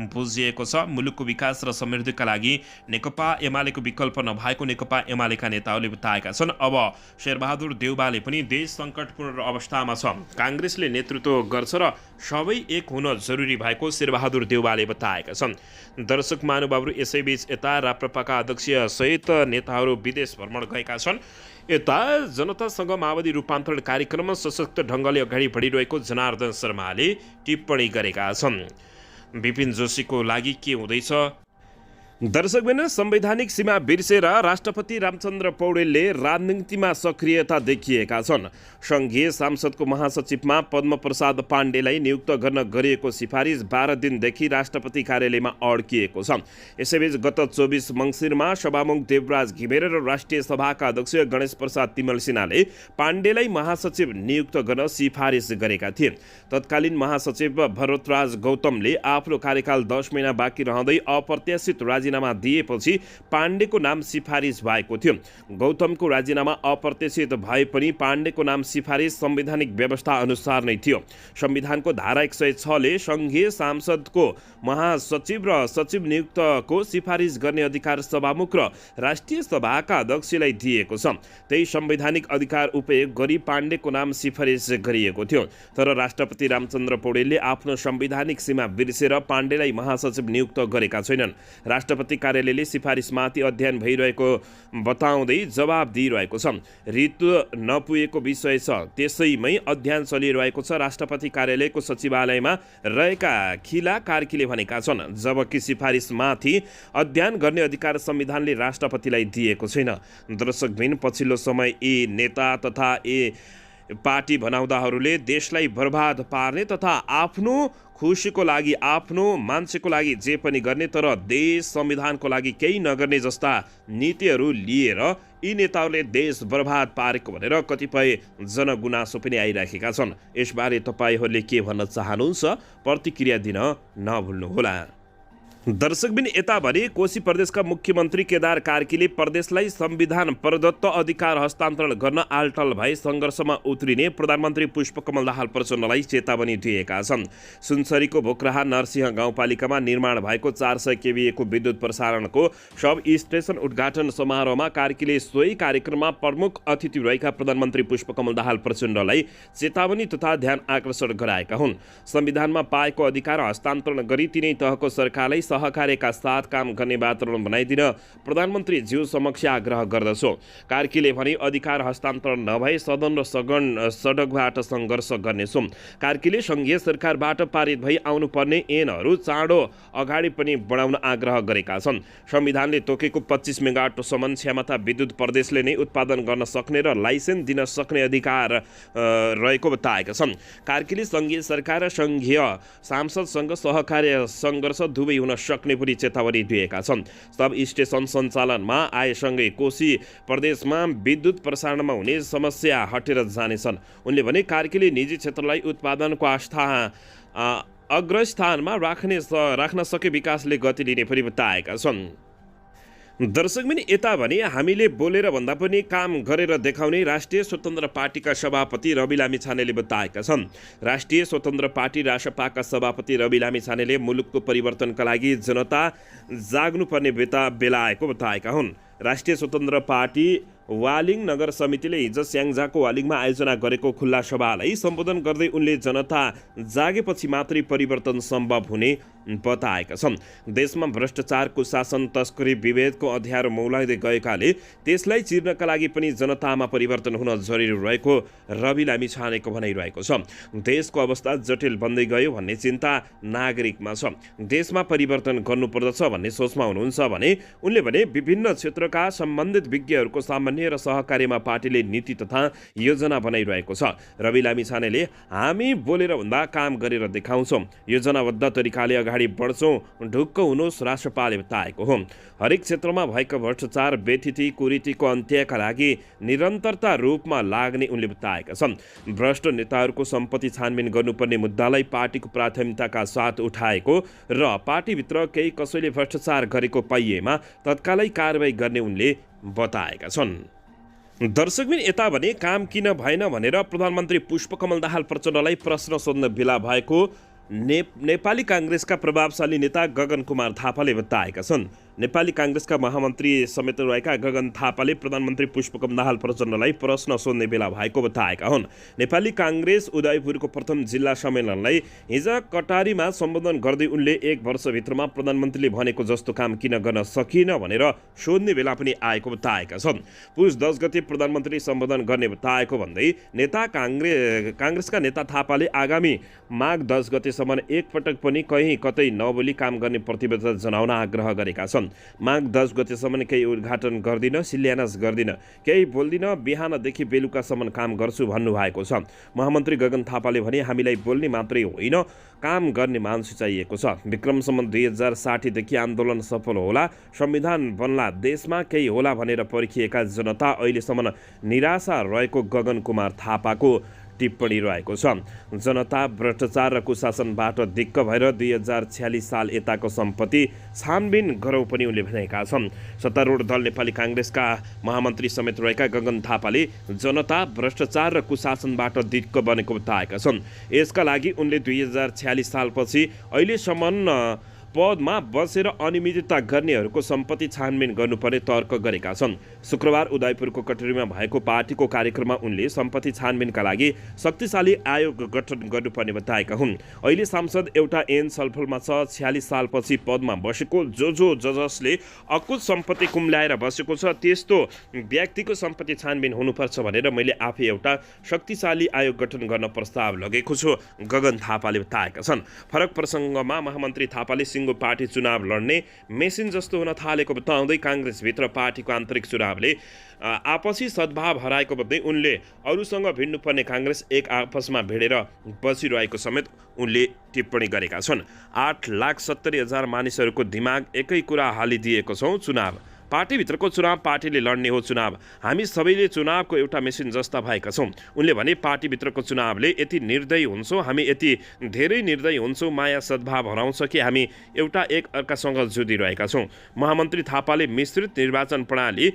बुझिएको छ। मुलुकको विकास र समृद्धिका लागि नेकपा एमालेको विकल्प नभएको नेकपा एमालेका नेताहरूले बताएका छन्। अब शेरबहादुर देउवाले पनि देश सङ्कटपूर्ण अवस्थामा छ, काङ्ग्रेसले नेतृत्व गर्छ र सबै एक हुन जरुरी भएको शेरबहादुर देउवाले बताएका छन्। दर्शक महानुभावहरू, यसैबीच यता राप्रपाका अध्यक्ष सहित नेताहरू विदेश भ्रमण गएका छन्। यता जनतासँग माओवादी रूपान्तरण कार्यक्रममा सशक्त ढङ्गले अगाडि बढिरहेको जनार्दन शर्माले टिप्पणी गरेका छन्। विपिन जोशीको लागि के हुँदैछ? दर्शकबिन, संवैधानिक सीमा बिर्सेर राष्ट्रपति रामचन्द्र पौडेलले राजनीतिमा सक्रियता देखिएका छन्। सङ्घीय सांसदको महासचिवमा पद्मप्रसाद पाण्डेलाई नियुक्त गर्न गरिएको सिफारिस 12 दिनदेखि राष्ट्रपति कार्यालयमा अड्किएको छ। यसैबीच गत 24 मङ्सिरमा सभामुख देवराज घिमिरे र राष्ट्रिय सभाका अध्यक्ष गणेश प्रसाद तिमल सिन्हाले पाण्डेलाई महासचिव नियुक्त गर्न सिफारिस गरेका थिए। तत्कालीन महासचिव भरतराज गौतमले आफ्नो कार्यकाल 10 महिना बाँकी रहँदै अप्रत्याशित राजीनामा दिएपछि पाण्डेको नाम सिफारिस भएको थियो। गौतमको राजीनामा अप्रत्याशित भए पनि पाण्डेको नाम सिफारिस संवैधानिक व्यवस्था अनुसार नै थियो। संविधानको धारा 106 ले सङ्घीय सांसदको महासचिव र सचिव नियुक्तको सिफारिस गर्ने अधिकार सभामुख र राष्ट्रिय सभाका अध्यक्षलाई दिएको छ। त्यही संवैधानिक अधिकार उपयोग गरी पाण्डेको नाम सिफारिस गरिएको थियो। तर राष्ट्रपति रामचन्द्र पौडेलले आफ्नो संवैधानिक सीमा बिर्सेर पाण्डेलाई महासचिव नियुक्त गरेका छैनन्। राष्ट्रपति कार्यालयले सिफारिसमाथि अध्ययन भइरहेको बताउँदै जवाब दिइरहेको छ। ऋतु नपुगेको विषय छ, त्यसैमै अध्ययन चलिरहेको छ, राष्ट्रपति कार्यालयको सचिवालयमा रहेका खिला कार्कीले भनेका छन्। जबकि सिफारिसमाथि अध्ययन गर्ने अधिकार संविधानले राष्ट्रपतिलाई दिएको छैन। दर्शकबिन, पछिल्लो समय यी नेता तथा पार्टी बनाउँदाहरूले देशलाई बर्बाद पार्ने तथा आफ्नो खुसीको लागि, आफ्नो मान्छेको लागि जे पनि गर्ने तर देश संविधानको लागि केही नगर्ने जस्ता नीतिहरू लिएर यी नेताहरूले देश बर्बाद पारेको भनेर कतिपय जनगुनासो पनि आइराखेका छन्। यसबारे तपाईँहरूले के भन्न चाहनुहुन्छ? प्रतिक्रिया दिन नभुल्नुहोला। दर्शकबिन, यता भने कोशी प्रदेशका मुख्यमन्त्री केदार कार्कीले प्रदेशलाई संविधान प्रदत्त अधिकार हस्तान्तरण गर्न आलटल भई सङ्घर्षमा उत्रिने प्रधानमन्त्री पुष्पकमल दाहाल प्रचण्डलाई चेतावनी दिएका छन्। सुनसरीको भोक्राहा नरसिंह गाउँपालिकामा निर्माण भएको 400 केभीएको विद्युत प्रसारणको सब स्टेसन उद्घाटन समारोहमा कार्कीले सोही कार्यक्रममा प्रमुख अतिथि रहेका प्रधानमन्त्री पुष्पकमल दाहाल प्रचण्डलाई चेतावनी तथा ध्यान आकर्षण गराएका हुन्। संविधानमा पाएको अधिकार हस्तान्तरण गरी तिनै तहको सरकारलाई सहकार्यका साथ काम गर्ने वातावरण बनाइदिन प्रधानमन्त्री ज्यू समक्ष आग्रह गर्दछु। कार्कीले भने अधिकार हस्तान्तरण नभए सदन र सडकबाट सङ्घर्ष गर्नेछौँ। कार्कीले सङ्घीय सरकारबाट पारित भई आउनुपर्ने ऐनहरू चाँडो अगाडि पनि बढाउन आग्रह गरेका छन्। संविधानले तोकेको 25 मेगावाटसम्म क्षमता विद्युत प्रदेशले नै उत्पादन गर्न सक्ने र लाइसेन्स दिन सक्ने अधिकार रहेको बताएका छन्। कार्कीले सङ्घीय सरकार र सङ्घीय सांसदसँग सहकार्य सङ्घर्ष दुवै हुन सक्ने पनि चेतावनी दिएका छन्। सब स्टेसन सञ्चालनमा आएसँगै कोशी प्रदेशमा विद्युत प्रसारणमा हुने समस्या हटेर जानेछन्। उनले भने कार्कीले निजी क्षेत्रलाई उत्पादनको अग्रस्थानमा राख्न सके विकासले गति लिने पनि बताएका छन्। दर्शकबिन, यता भने हामीले बोलेर भन्दा पनि काम गरेर देखाउने राष्ट्रिय स्वतन्त्र पार्टीका सभापति रवि लामिछानेले बताएका छन्। राष्ट्रिय स्वतन्त्र पार्टी रासपाका सभापति रवि लामिछानेले मुलुकको परिवर्तनका लागि जनता जाग्नुपर्ने बेला आएको बताएका हुन्। राष्ट्रिय स्वतन्त्र पार्टी वालिङ नगर समितिले हिजो स्याङ्जाको वालिङमा आयोजना गरेको खुल्ला सभालाई सम्बोधन गर्दै उनले जनता जागेपछि मात्रै परिवर्तन सम्भव हुने बताएका छन्। देशमा भ्रष्टाचार, कुशासन, तस्करी, विभेदको अँध्यारो मौलाउँदै गएकाले त्यसलाई चिर्नका लागि पनि जनतामा परिवर्तन हुन जरुरी रहेको रवि लामिछानेको भनाइरहेको छ। देशको अवस्था जटिल बन्दै गयो भन्ने चिन्ता नागरिकमा छ। देशमा परिवर्तन गर्नुपर्दछ भन्ने सोचमा हुनुहुन्छ भने उनले भने विभिन्न क्षेत्रका सम्बन्धित विज्ञहरूको सामान्य र सहकार्यमा पार्टीले नीति तथा योजना बनाइरहेको छ। रवि लामिछानेले हामी बोलेर भन्दा काम गरेर देखाउँछौँ, योजनाबद्ध तरिकाले अगाडि बढ्छौँ, ढुक्क हुनुहोस्, राष्ट्रपालले बताएको हो। हरेक क्षेत्रमा भएको भ्रष्टाचार, बेथिति, कुरीतिको अन्त्यका लागि निरन्तरता रूपमा लाग्ने उनले बताएका छन्। भ्रष्ट नेताहरूको सम्पत्ति छानबिन गर्नुपर्ने मुद्दालाई पार्टीको प्राथमिकताका साथ उठाएको र पार्टीभित्र केही कसैले भ्रष्टाचार गरेको पाइएमा तत्कालै कारबाही गर्ने उनले बताएका छन्। दर्शकबिन यता भने काम किन भएन भनेर प्रधानमन्त्री पुष्पकमल दाहाल प्रचण्डलाई प्रश्न सोध्न भेला भएको नेपाली काङ्ग्रेसका प्रभावशाली नेता गगन कुमार थापाले बताएका छन्। नेपाली काङ्ग्रेसका महामन्त्री समेत रहेका गगन थापाले प्रधानमन्त्री पुष्पकमल दाहाल प्रचण्डलाई प्रश्न सोध्ने बेला भएको बताएका हुन्। नेपाली काङ्ग्रेस उदयपुरको प्रथम जिल्ला सम्मेलनलाई हिजो कटारीमा सम्बोधन गर्दै उनले 1 वर्षभित्रमा प्रधानमन्त्रीले भनेको जस्तो काम किन गर्न सकिन भनेर सोध्ने बेला पनि आएको बताएका छन्। पुस 10 गते प्रधानमन्त्री सम्बोधन गर्ने बताएको भन्दै काङ्ग्रेसका नेता थापाले आगामी माघ 10 गतेसम्म एकपटक पनि कहीँ कतै नबोली काम गर्ने प्रतिबद्धता जनाउन आग्रह गरेका छन्। माघ 10 गतेसम्म केही उद्घाटन गर्दिन, शिलान्यास गर्दिन, केही बोल्दिन, बिहानदेखि बेलुकासम्म काम गर्छु भन्नुभएको छ। महामन्त्री गगन थापाले भने हामीलाई बोल्ने मात्रै होइन, काम गर्ने मान्छे चाहिएको छ। विक्रमसम्म 2060 देखि आन्दोलन सफल होला, संविधान बन्ला, देशमा केही होला भनेर पर्खिएका जनता अहिलेसम्म निराशा रहेको गगन कुमार थापाको टिप्पणी रहेको छ। जनता भ्रष्टाचार र कुशासनबाट दिक्क भएर 2046 साल यताको सम्पत्ति छानबिन गरौँ पनि उनले भनेका छन्। सत्तारूढ दल नेपाली काङ्ग्रेसका महामन्त्री समेत रहेका गगन थापाले जनता भ्रष्टाचार र कुशासनबाट दिक्क बनेको बताएका छन्। यसका लागि उनले 2046 सालपछि अहिलेसम्म पदमा बसेर अनियमितता गर्नेहरूको सम्पत्ति छानबिन गर्नुपर्ने तर्क गरेका छन्। शुक्रबार उदयपुरको कटरीमा भएको पार्टीको कार्यक्रममा उनले सम्पत्ति छानबिनका लागि शक्तिशाली आयोग गठन गर्नुपर्ने बताएका हुन्। अहिले सांसद एउटा ऐन छलफलमा छ। 46 सालपछि पदमा बसेको जसले अकुत सम्पत्ति कुम्ल्याएर बसेको छ त्यस्तो व्यक्तिको सम्पत्ति छानबिन हुनुपर्छ भनेर मैले आफै एउटा शक्तिशाली आयोग गठन गर्न प्रस्ताव लगेको छु, गगन थापाले बताएका छन्। फरक प्रसङ्गमा महामन्त्री थापाले पार्टी चुनाव लड्ने मेसिन जस्तो हुन थालेको बताउँदै काङ्ग्रेसभित्र पार्टीको आन्तरिक चुनावले आपसी सद्भाव हराएको भन्दै उनले अरूसँग भिड्नुपर्ने काङ्ग्रेस एक आपसमा भिडेर बसिरहेको समेत उनले टिप्पणी गरेका छन्। 8,70,000 मानिसहरूको दिमाग एकै कुरा हालिदिएको छौँ, चुनाव पार्टीभित्रको चुनाव पार्टीले लड्ने हो, चुनाव हामी सबैले चुनावको एउटा मेसिन जस्ता भएका छौँ। उनले भने पार्टीभित्रको चुनावले यति निर्दयी हुन्छौँ, हामी यति धेरै निर्दयी हुन्छौँ, माया सद्भाव हराउँछ कि हामी एउटा एक अर्कासँग जुधिरहेका छौँ। महामन्त्री थापाले मिश्रित निर्वाचन प्रणाली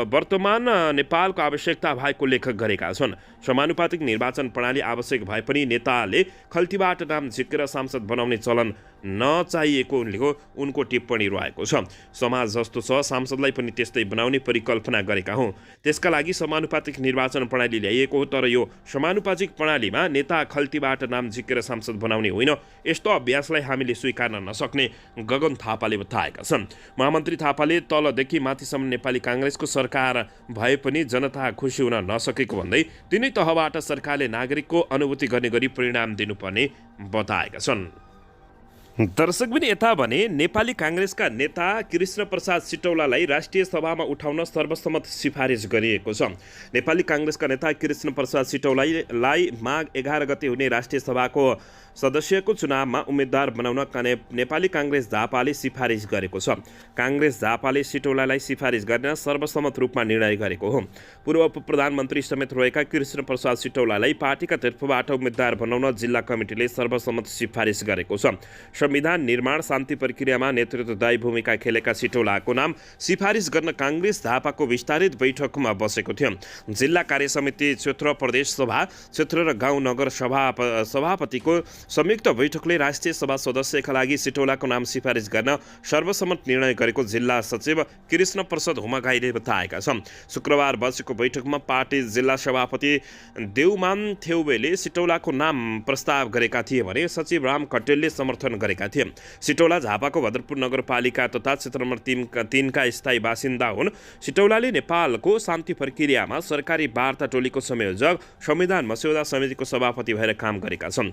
वर्तमान नेपालको आवश्यकता भएको लेख गरेका छन्। समानुपातिक निर्वाचन प्रणाली आवश्यक भए पनि नेताले खल्तीबाट नाम झिकेर सांसद बनाउने चलन नचाहिएको उनको टिप्पणी रहेको छ। समाज जस्तो छ, सांसदलाई पनि त्यस्तै बनाउने परिकल्पना गरेका हौँ, त्यसका लागि समानुपातिक निर्वाचन प्रणाली ल्याइएको हो। तर यो समानुपातिक प्रणालीमा नेता खल्तीबाट नाम झिकेर सांसद बनाउने होइन, यस्तो अभ्यासलाई हामीले स्वीकार्न नसक्ने गगन थापाले बताएका छन्। महामन्त्री थापाले तलदेखि माथिसम्म नेपाली काङ्ग्रेसको सरकार भए पनि जनता खुसी हुन नसकेको भन्दै तिनै तहबाट सरकारले नागरिकको अनुभूति गर्ने गरी परिणाम दिनुपर्ने बताएका छन्। दर्शकबिन यता भने नेपाली काङ्ग्रेसका नेता कृष्ण प्रसाद सिटौलालाई राष्ट्रिय सभामा उठाउन सर्वसम्मत सिफारिस गरिएको छ। नेपाली काङ्ग्रेसका नेता कृष्ण प्रसाद सिटौलालाई माघ 11 गते हुने राष्ट्रिय सभाको सदस्यको चुनावमा उम्मेद्वार बनाउन नेपाली काङ्ग्रेस झापाले सिफारिस गरेको छ। काङ्ग्रेस झापाले सिटौलालाई सिफारिस गर्न सर्वसम्मत रूपमा निर्णय गरेको हो। पूर्व प्रधानमन्त्री समेत रहेका कृष्ण प्रसाद सिटौलालाई पार्टीका तर्फबाट उम्मेद्वार बनाउन जिल्ला कमिटीले सर्वसम्मत सिफारिस गरेको छ। संविधान निर्माण शान्ति प्रक्रियामा नेतृत्वदायी भूमिका खेलेका सिटौलाको नाम सिफारिस गर्न काङ्ग्रेस झापाको विस्तारित बैठकमा बसेको थियो। जिल्ला कार्य समिति, क्षेत्र प्रदेश सभा, क्षेत्र र गाउँ नगर सभापतिको संयुक्त बैठकले राष्ट्रिय सभा सदस्यका लागि सिटौलाको नाम सिफारिस गर्न सर्वसम्मत निर्णय गरेको जिल्ला सचिव कृष्ण प्रसाद हुमागाईले बताएका छन्। शुक्रबार बसेको बैठकमा पार्टी जिल्ला सभापति देउमान थेउवेले सिटौलाको नाम प्रस्ताव गरेका थिए भने सचिव राम कटेलले समर्थन गरेका थिए। सिटौला झापाको भद्रपुर नगरपालिका तथा क्षेत्र नम्बर 3 का स्थायी बासिन्दा हुन्। सिटौलाले नेपालको शान्ति प्रक्रियामा सरकारी वार्ता टोलीको संयोजक, संविधान मस्यौदा समितिको सभापति भएर काम गरेका छन्।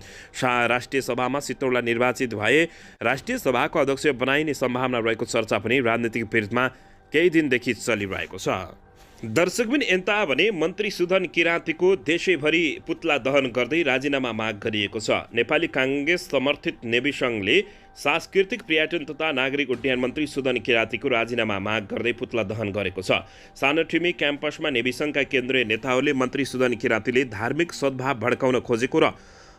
राष्ट्रिय सभामा सिटौला निर्वाचित भए राष्ट्रिय सभाको अध्यक्ष बनाइने सम्भावना रहेको चर्चा पनि राजनीतिक पीडितमा केही दिनदेखि चलिरहेको छ। दर्शकबिन यन्ता भने मन्त्री सुधन किराँतीको देशैभरि पुतला दहन गर्दै राजीनामा माग गरिएको छ। नेपाली काङ्ग्रेस समर्थित नेवी सङ्घले सांस्कृतिक पर्यटन तथा नागरिक उड्डयन मन्त्री सुधन किराँतीको राजीनामा माग गर्दै पुतला दहन गरेको छ। सानोठिमी क्याम्पसमा नेवी सङ्घका केन्द्रीय नेताहरूले मन्त्री सुधन किराँतीले धार्मिक सद्भाव भड्काउन खोजेको र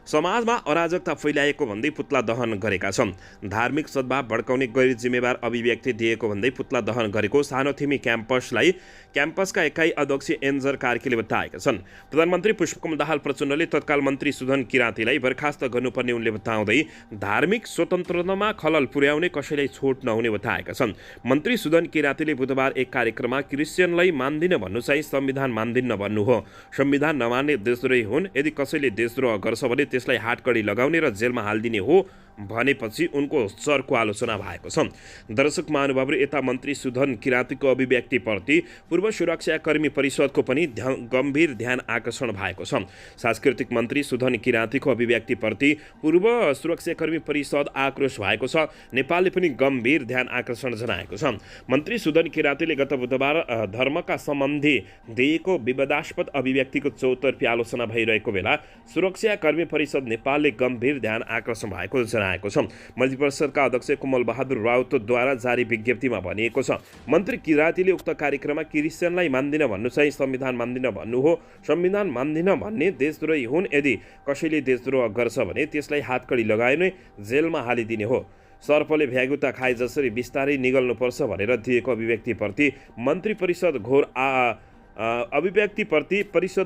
समाजमा अराजकता फैलाएको भन्दै पुतला दहन गरेका छन्। धार्मिक सद्भाव भड्काउने गैर जिम्मेवार अभिव्यक्ति दिएको भन्दै पुतला दहन गरेको सानोथिमी क्याम्पसका एकाइ अध्यक्ष एन्जर कार्कीले बताएका छन्। प्रधानमन्त्री पुष्पकमल दाहाल प्रचण्डले तत्काल मन्त्री सुधन किराँतीलाई बर्खास्त गर्नुपर्ने उनले बताउँदै धार्मिक स्वतन्त्रतामा खलल पुर्याउने कसैलाई छोड नहुने बताएका छन्। मन्त्री सुधन किराँतीले बुधबार एक कार्यक्रममा क्रिस्चियनलाई मान्दिन भन्नु चाहिँ संविधान मान्दिन्न भन्नु हो। संविधान नमान्ने देशद्रोही हुन्। यदि कसैले देशद्रोह गर्छ भने त्यसलाई हातकडी लगाउने र जेलमा हालिदिने हो भनेपछि उनको चर्को आलोचना भएको छ। दर्शक महानुभावहरू, यता मन्त्री सुधन किराँतीको अभिव्यक्तिप्रति पूर्व सुरक्षाकर्मी परिषदको पनि गम्भीर ध्यान आकर्षण भएको छ। सांस्कृतिक मन्त्री सुधन किराँतीको अभिव्यक्तिप्रति पूर्व सुरक्षाकर्मी परिषद आक्रोश भएको छ। नेपालले पनि गम्भीर ध्यान आकर्षण जनाएको छ। मन्त्री सुधन किराँतीले गत बुधबार धर्मका सम्बन्धी दिएको विवादास्पद अभिव्यक्तिको चौतर्फी आलोचना भइरहेको बेला सुरक्षाकर्मी परिषद नेपालले गम्भीर ध्यान आकर्षण भएको जनाएको छ। मन्त्रिपरिषदका अध्यक्ष कुमल बहादुर राउतद्वारा जारी विज्ञप्तिमा भनिएको छ, मन्त्री किराँतीले उक्त कार्यक्रममा क्रिस्चियनलाई मान्दिन भन्नु चाहिँ संविधान मान्दिन भन्नु हो। संविधान मान्दिन भन्ने देशद्रोही हुन्। यदि कसैले देशद्रोह गर्छ भने त्यसलाई हातकडी लगाउने, जेलमा हालिदिने हो। सर्पले भ्यागुता खाए जसरी बिस्तारै निगल्नुपर्छ भनेर दिएको अभिव्यक्तिप्रति मन्त्री परिषद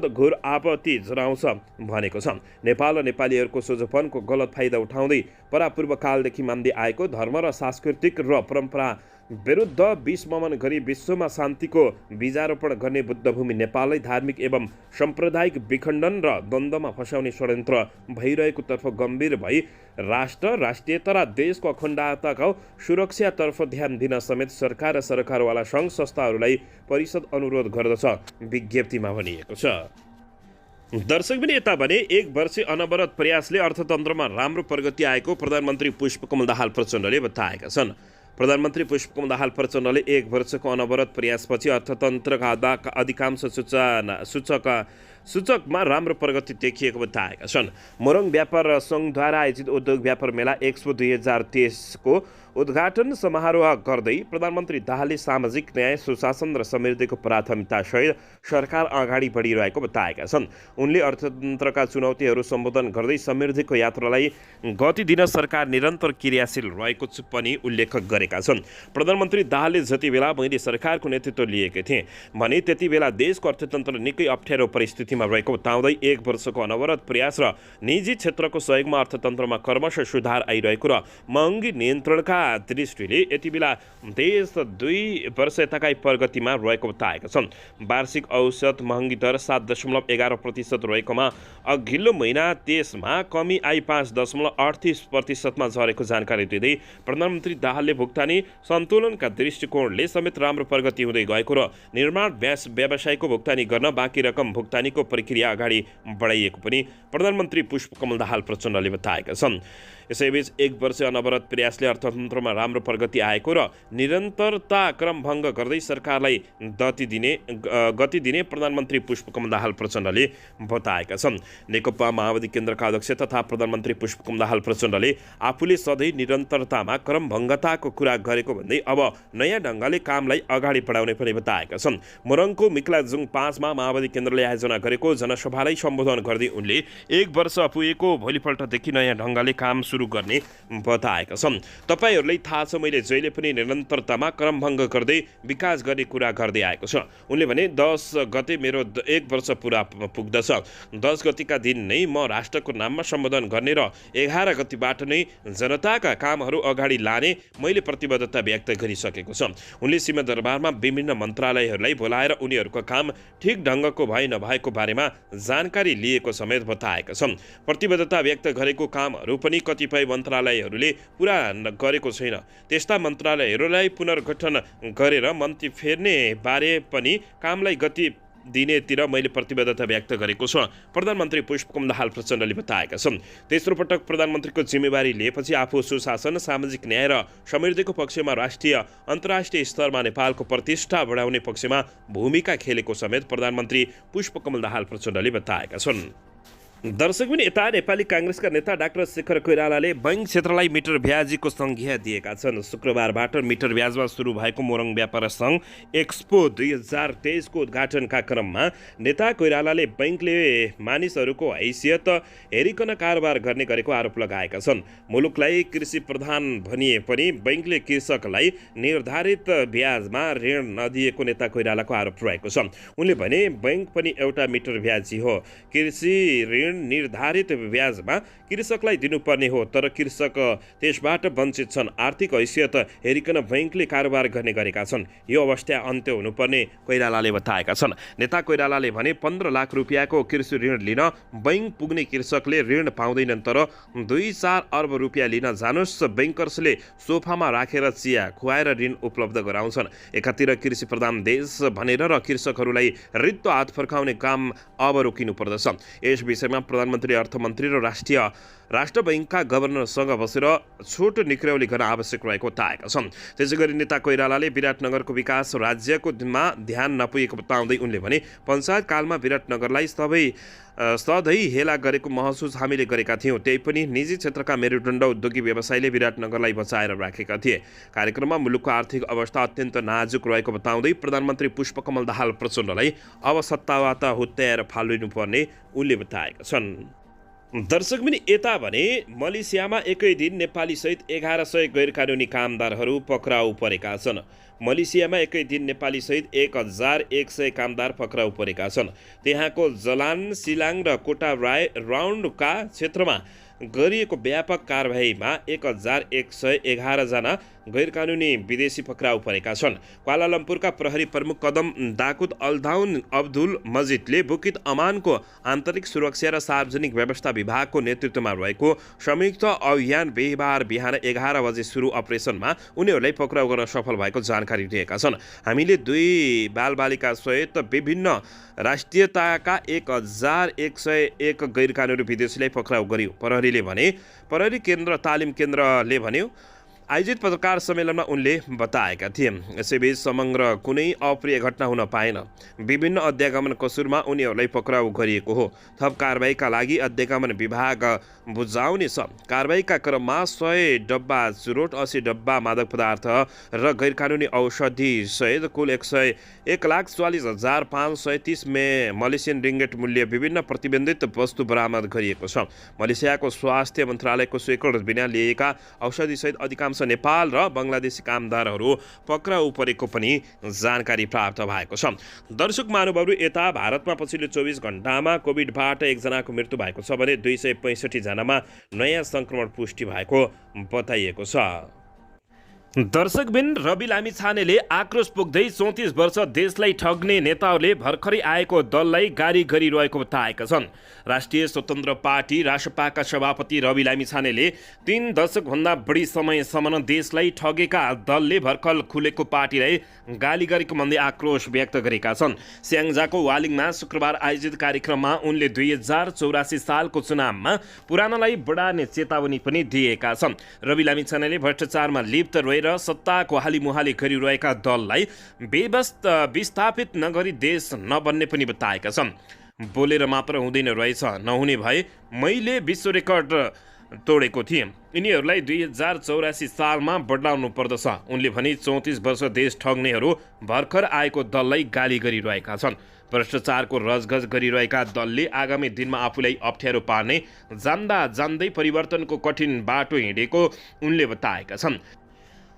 घोर आपत्ति जनाउँछ भनेको छ। नेपाल र नेपालीहरूको सोझोपनको गलत फाइदा उठाउँदै परापूर्व कालदेखि मान्दै आएको धर्म र सांस्कृतिक र परम्परा विरुद्ध विषमन गरी विश्वमा शान्तिको बीजारोपण गर्ने बुद्धभूमि नेपाललाई धार्मिक एवं साम्प्रदायिक विखण्डन र द्वन्द्वमा फसाउने षड्यन्त्र भइरहेको तर्फ गम्भीर भई राष्ट्र, राष्ट्रियता र देशको अखण्डताको सुरक्षातर्फ ध्यान दिन समेत सरकार र सरकारवाला सङ्घ संस्थाहरूलाई परिषद अनुरोध गर्दछ, विज्ञप्तिमा भनिएको छ। दर्शकबिन यता भने एक वर्ष अनवरत प्रयासले अर्थतन्त्रमा राम्रो प्रगति आएको प्रधानमन्त्री पुष्पकमल दाहाल प्रचण्डले बताएका छन्। प्रधानमन्त्री पुष्पकमल दाहाल प्रचण्डले एक वर्षको अनवरत प्रयासपछि अर्थतन्त्रका अधिकांश सूचकमा राम्रो प्रगति देखिएको बताएका छन्। मोरङ व्यापार सङ्घद्वारा आयोजित उद्योग व्यापार मेला एक्सपो 2023 को उद्घाटन समारोह गर्दै प्रधानमन्त्री दाहालले सामाजिक न्याय, सुशासन र समृद्धिको प्राथमिकतासहित सरकार अगाडि बढिरहेको बताएका छन्। उनले अर्थतन्त्रका चुनौतीहरू सम्बोधन गर्दै समृद्धिको यात्रालाई गति दिन सरकार निरन्तर क्रियाशील रहेको पनि उल्लेख गरेका छन्। प्रधानमन्त्री दाहालले जति बेला मैले सरकारको नेतृत्व लिएकै थिएँ भने त्यति बेला देशको अर्थतन्त्र निकै अप्ठ्यारो परिस्थितिमा रहेको बताउँदै एक वर्षको अनवरत प्रयास र निजी क्षेत्रको सहयोगमा अर्थतन्त्रमा क्रमशः सुधार आइरहेको र महँगी नियन्त्रणका दृष्टिले यति बेला देश 2 वर्ष यताकै प्रगतिमा रहेको बताएका छन्। वार्षिक औसत महँगी दर 7.11% रहेकोमा अघिल्लो महिना देशमा कमी आई 5.38% झरेको जानकारी दिँदै प्रधानमन्त्री दाहालले भुक्तानी सन्तुलनका दृष्टिकोणले समेत राम्रो प्रगति हुँदै गएको र निर्माण व्यवसायको भुक्तानी गर्न बाँकी रकम भुक्तानीको प्रक्रिया अगाडि बढाइएको पनि प्रधानमन्त्री पुष्पकमल दाहाल प्रचण्डले बताएका छन्। यसैबीच एक वर्ष अनवरत प्रयासले अर्थतन्त्रमा राम्रो प्रगति आएको र निरन्तरता क्रम भङ्ग गर्दै सरकारलाई गति दिने प्रधानमन्त्री पुष्पकमल दाहाल प्रचण्डले बताएका छन्। नेकपा माओवादी केन्द्रका अध्यक्ष तथा प्रधानमन्त्री पुष्पकमल दाहाल प्रचण्डले आफूले सधैँ निरन्तरतामा क्रम भङ्गताको कुरा गरेको भन्दै अब नयाँ ढङ्गले कामलाई अगाडि बढाउने पनि बताएका छन्। मोरङको मिक्लाजुङ 5 मा माओवादी केन्द्रले आयोजना गरेको जनसभालाई सम्बोधन गर्दै उनले एक वर्ष पुगेको भोलिपल्टदेखि नयाँ ढङ्गले काम सुरु गर्ने बताएका छन्। तपाईहरुले उनीहरूलाई थाहा छ मैले जहिले पनि निरन्तरतामा क्रमभङ्ग गर्दै विकास गर्ने कुरा गर्दै आएको छ। उनले भने 10 गते मेरो 1 वर्ष पुरा पुग्दछ। 10 गतिका दिन नै म राष्ट्रको नाममा सम्बोधन गर्ने र 11 गतिबाट नै जनताका कामहरू अगाडि लाने मैले प्रतिबद्धता व्यक्त गरिसकेको छ। उनले सिंहदरबारमा विभिन्न मन्त्रालयहरूलाई बोलाएर उनीहरूको काम ठिक ढङ्गको भए नभएको बारेमा जानकारी लिएको समेत बताएका छन्। प्रतिबद्धता व्यक्त गरेको कामहरू पनि कतिपय मन्त्रालयहरूले पुरा गरेको छैन। त्यस्ता मन्त्रालयहरूलाई पुनर्गठन गरेर मन्त्री फेर्ने बारे पनि कामलाई गति दिनेतिर मैले प्रतिबद्धता व्यक्त गरेको छु, प्रधानमन्त्री पुष्पकमल दाहाल प्रचण्डले बताएका छन्। तेस्रो पटक प्रधानमन्त्रीको जिम्मेवारी लिएपछि आफू सुशासन, सामाजिक न्याय र समृद्धिको पक्षमा राष्ट्रिय अन्तर्राष्ट्रिय स्तरमा नेपालको प्रतिष्ठा बढाउने पक्षमा भूमिका खेलेको समेत प्रधानमन्त्री पुष्पकमल दाहाल प्रचण्डले बताएका छन्। दर्शकबिन यता नेपाली काङ्ग्रेसका नेता डाक्टर शेखर कोइरालाले बैंक क्षेत्रलाई मिटर ब्याजीको संज्ञा दिएका छन्। शुक्रबारबाट मिटर ब्याजमा सुरु भएको मोरङ व्यापार सङ्घ एक्सपो 2023 को उद्घाटनका क्रममा नेता कोइरालाले बैंकले मानिसहरूको हैसियत हेरिकन कारोबार गर्ने गरेको आरोप लगाएका छन्। मुलुकलाई कृषि प्रधान भनिए पनि बैंकले कृषकलाई निर्धारित ब्याजमा ऋण नदिएको नेता कोइरालाको आरोप रहेको छ। उनले भने बैंक पनि एउटा मिटर ब्याजी हो। कृषि ऋण निर्धारित ब्याजमा कृषकलाई दिनुपर्ने हो, तर कृषक त्यसबाट वञ्चित छन्। आर्थिक हैसियत हेरिकन बैंकले कारोबार गर्ने गरेका छन्। यो अवस्था अन्त्य हुनुपर्ने कोइरालाले बताएका छन्। नेता कोइरालाले भने 15 लाख रुपियाँको कृषि ऋण लिन बैंक पुग्ने कृषकले ऋण पाउँदैनन्, तर 2-4 अर्ब रुपियाँ लिन जानुस् बैंकर्सले सोफामा राखेर चिया खुवाएर ऋण उपलब्ध गराउँछन्। एकातिर कृषि प्रधान देश भनेर र कृषकहरूलाई रित्तो हात फर्काउने काम अब रोकिनु पर्दछ। यस विषयमा प्रधानमन्त्री, अर्थमन्त्री र राष्ट्र बैंकका गभर्नरसँग बसेर छोटो निक्र्याउली गर्न आवश्यक रहेको बताएका छन्। त्यसैगरी नेता कोइरालाले विराटनगरको विकास राज्यको ध्यान नपुगेको बताउँदै उनले भने पञ्चायत कालमा विराटनगरलाई सधैँ हेला गरेको महसुस हामीले गरेका थियौँ। त्यही पनि निजी क्षेत्रका मेरुदण्ड उद्योगी व्यवसायले विराटनगरलाई बचाएर राखेका थिए। कार्यक्रममा मुलुकको आर्थिक अवस्था अत्यन्त नाजुक रहेको बताउँदै प्रधानमन्त्री पुष्पकमल दाहाल प्रचण्डलाई अब सत्ताबाट हुत्याएर फालिनुपर्ने उनले बताएका छन्। दर्शकबिन यता भने मलेसियामा एकै दिन नेपाली सहित 1100 गैरकानुनी कामदारहरू पक्राउ परेका छन्। मलेसियामा एकै दिन नेपाली सहित 1100 कामदार पक्राउ परेका छन्। त्यहाँको जलान, सिलाङ र कोटा राउन्डका क्षेत्रमा गरिएको व्यापक कारबाहीमा 1111 जना गैरकानुनी विदेशी पक्राउ परेका छन्। क्वालालम्पुरका प्रहरी प्रमुख कदम दाकुद अल्दाउन अब्दुल मजिदले बुकित अमानको आन्तरिक सुरक्षा र सार्वजनिक व्यवस्था विभागको नेतृत्वमा रहेको संयुक्त अभियान बिहिबार बिहान 11 बजे सुरु अपरेसनमा उनीहरूलाई पक्राउ गर्न सफल भएको जानकारी दिएका छन्। हामीले 2 बालबालिका सहित विभिन्न राष्ट्रियताका 1101 गैरकानुनी विदेशीलाई पक्राउ गर्यो, प्रहरीले भने। प्रहरी केन्द्र तालिम केन्द्रले भन्यो। आयोजित पत्रकार सम्मेलनमा उनले बताएका थिए। यसैबीच समग्र कुनै अप्रिय घटना हुन पाएन। विभिन्न अध्यागमन कसुरमा उनीहरूलाई पक्राउ गरिएको हो। थप कारबाहीका लागि अध्यागमन विभाग बुझाउने छ। कारबाहीका क्रममा 100 डब्बा चुरोट, 80 डब्बा मादक पदार्थ र गैरकानुनी औषधि सहित कुल 1,44,530 मलेसियन रिङ्गेट मूल्य विभिन्न प्रतिबन्धित वस्तु बरामद गरिएको छ। मलेसियाको स्वास्थ्य मन्त्रालयको स्वीकृति बिना लिएका औषधिसहित अधिकांश नेपाल र बङ्गलादेशी कामदारहरू पक्राउ परेको पनि जानकारी प्राप्त भएको छ। दर्शक महानुभावहरू, यता भारतमा पछिल्लो 24 घण्टामा कोभिडबाट 1 जनाको मृत्यु भएको छ भने 265 जनामा नयाँ संक्रमण पुष्टि भएको बताइएको छ। दर्शकबिन रवि लामिछानेले आक्रोश पोख्दै 34 वर्ष देशलाई ठग्ने नेताहरूले भर्खरै आएको दललाई गाली गरिरहेको बताएका छन्। राष्ट्रिय स्वतन्त्र पार्टी रासपाका सभापति रवि लामिछानेले 3 दशकभन्दा बढी समयसम्म देशलाई ठगेका दलले भर्खर खुलेको पार्टीलाई गाली गरेको भन्दै आक्रोश व्यक्त गरेका छन्। स्याङ्जाको वालिङमा शुक्रबार आयोजित कार्यक्रममा उनले 2084 सालको चुनावमा पुरानालाई बढार्ने चेतावनी पनि दिएका छन्। रवि लामिछानेले भ्रष्टाचारमा लिप्त रहेर सत्ताको हालीमुहाली गरिरहेका दललाई विस्थापित नगरी देश नबन्ने पनि बताएका छन्। बोलेर मात्र हुँदैन रहेछ, नहुने भए मैले विश्व रेकर्ड तोडेको थिएँ। यिनीहरूलाई 2084 सालमा बदलाउनु पर्दछ। उनले भने 34 वर्ष देश ठग्नेहरू भर्खर आएको दललाई गाली गरिरहेका छन्। भ्रष्टाचारको रजगज गरिरहेका दलले आगामी दिनमा आफूलाई अप्ठ्यारो पार्ने जान्दै परिवर्तनको कठिन बाटो हिँडेको उनले बताएका छन्।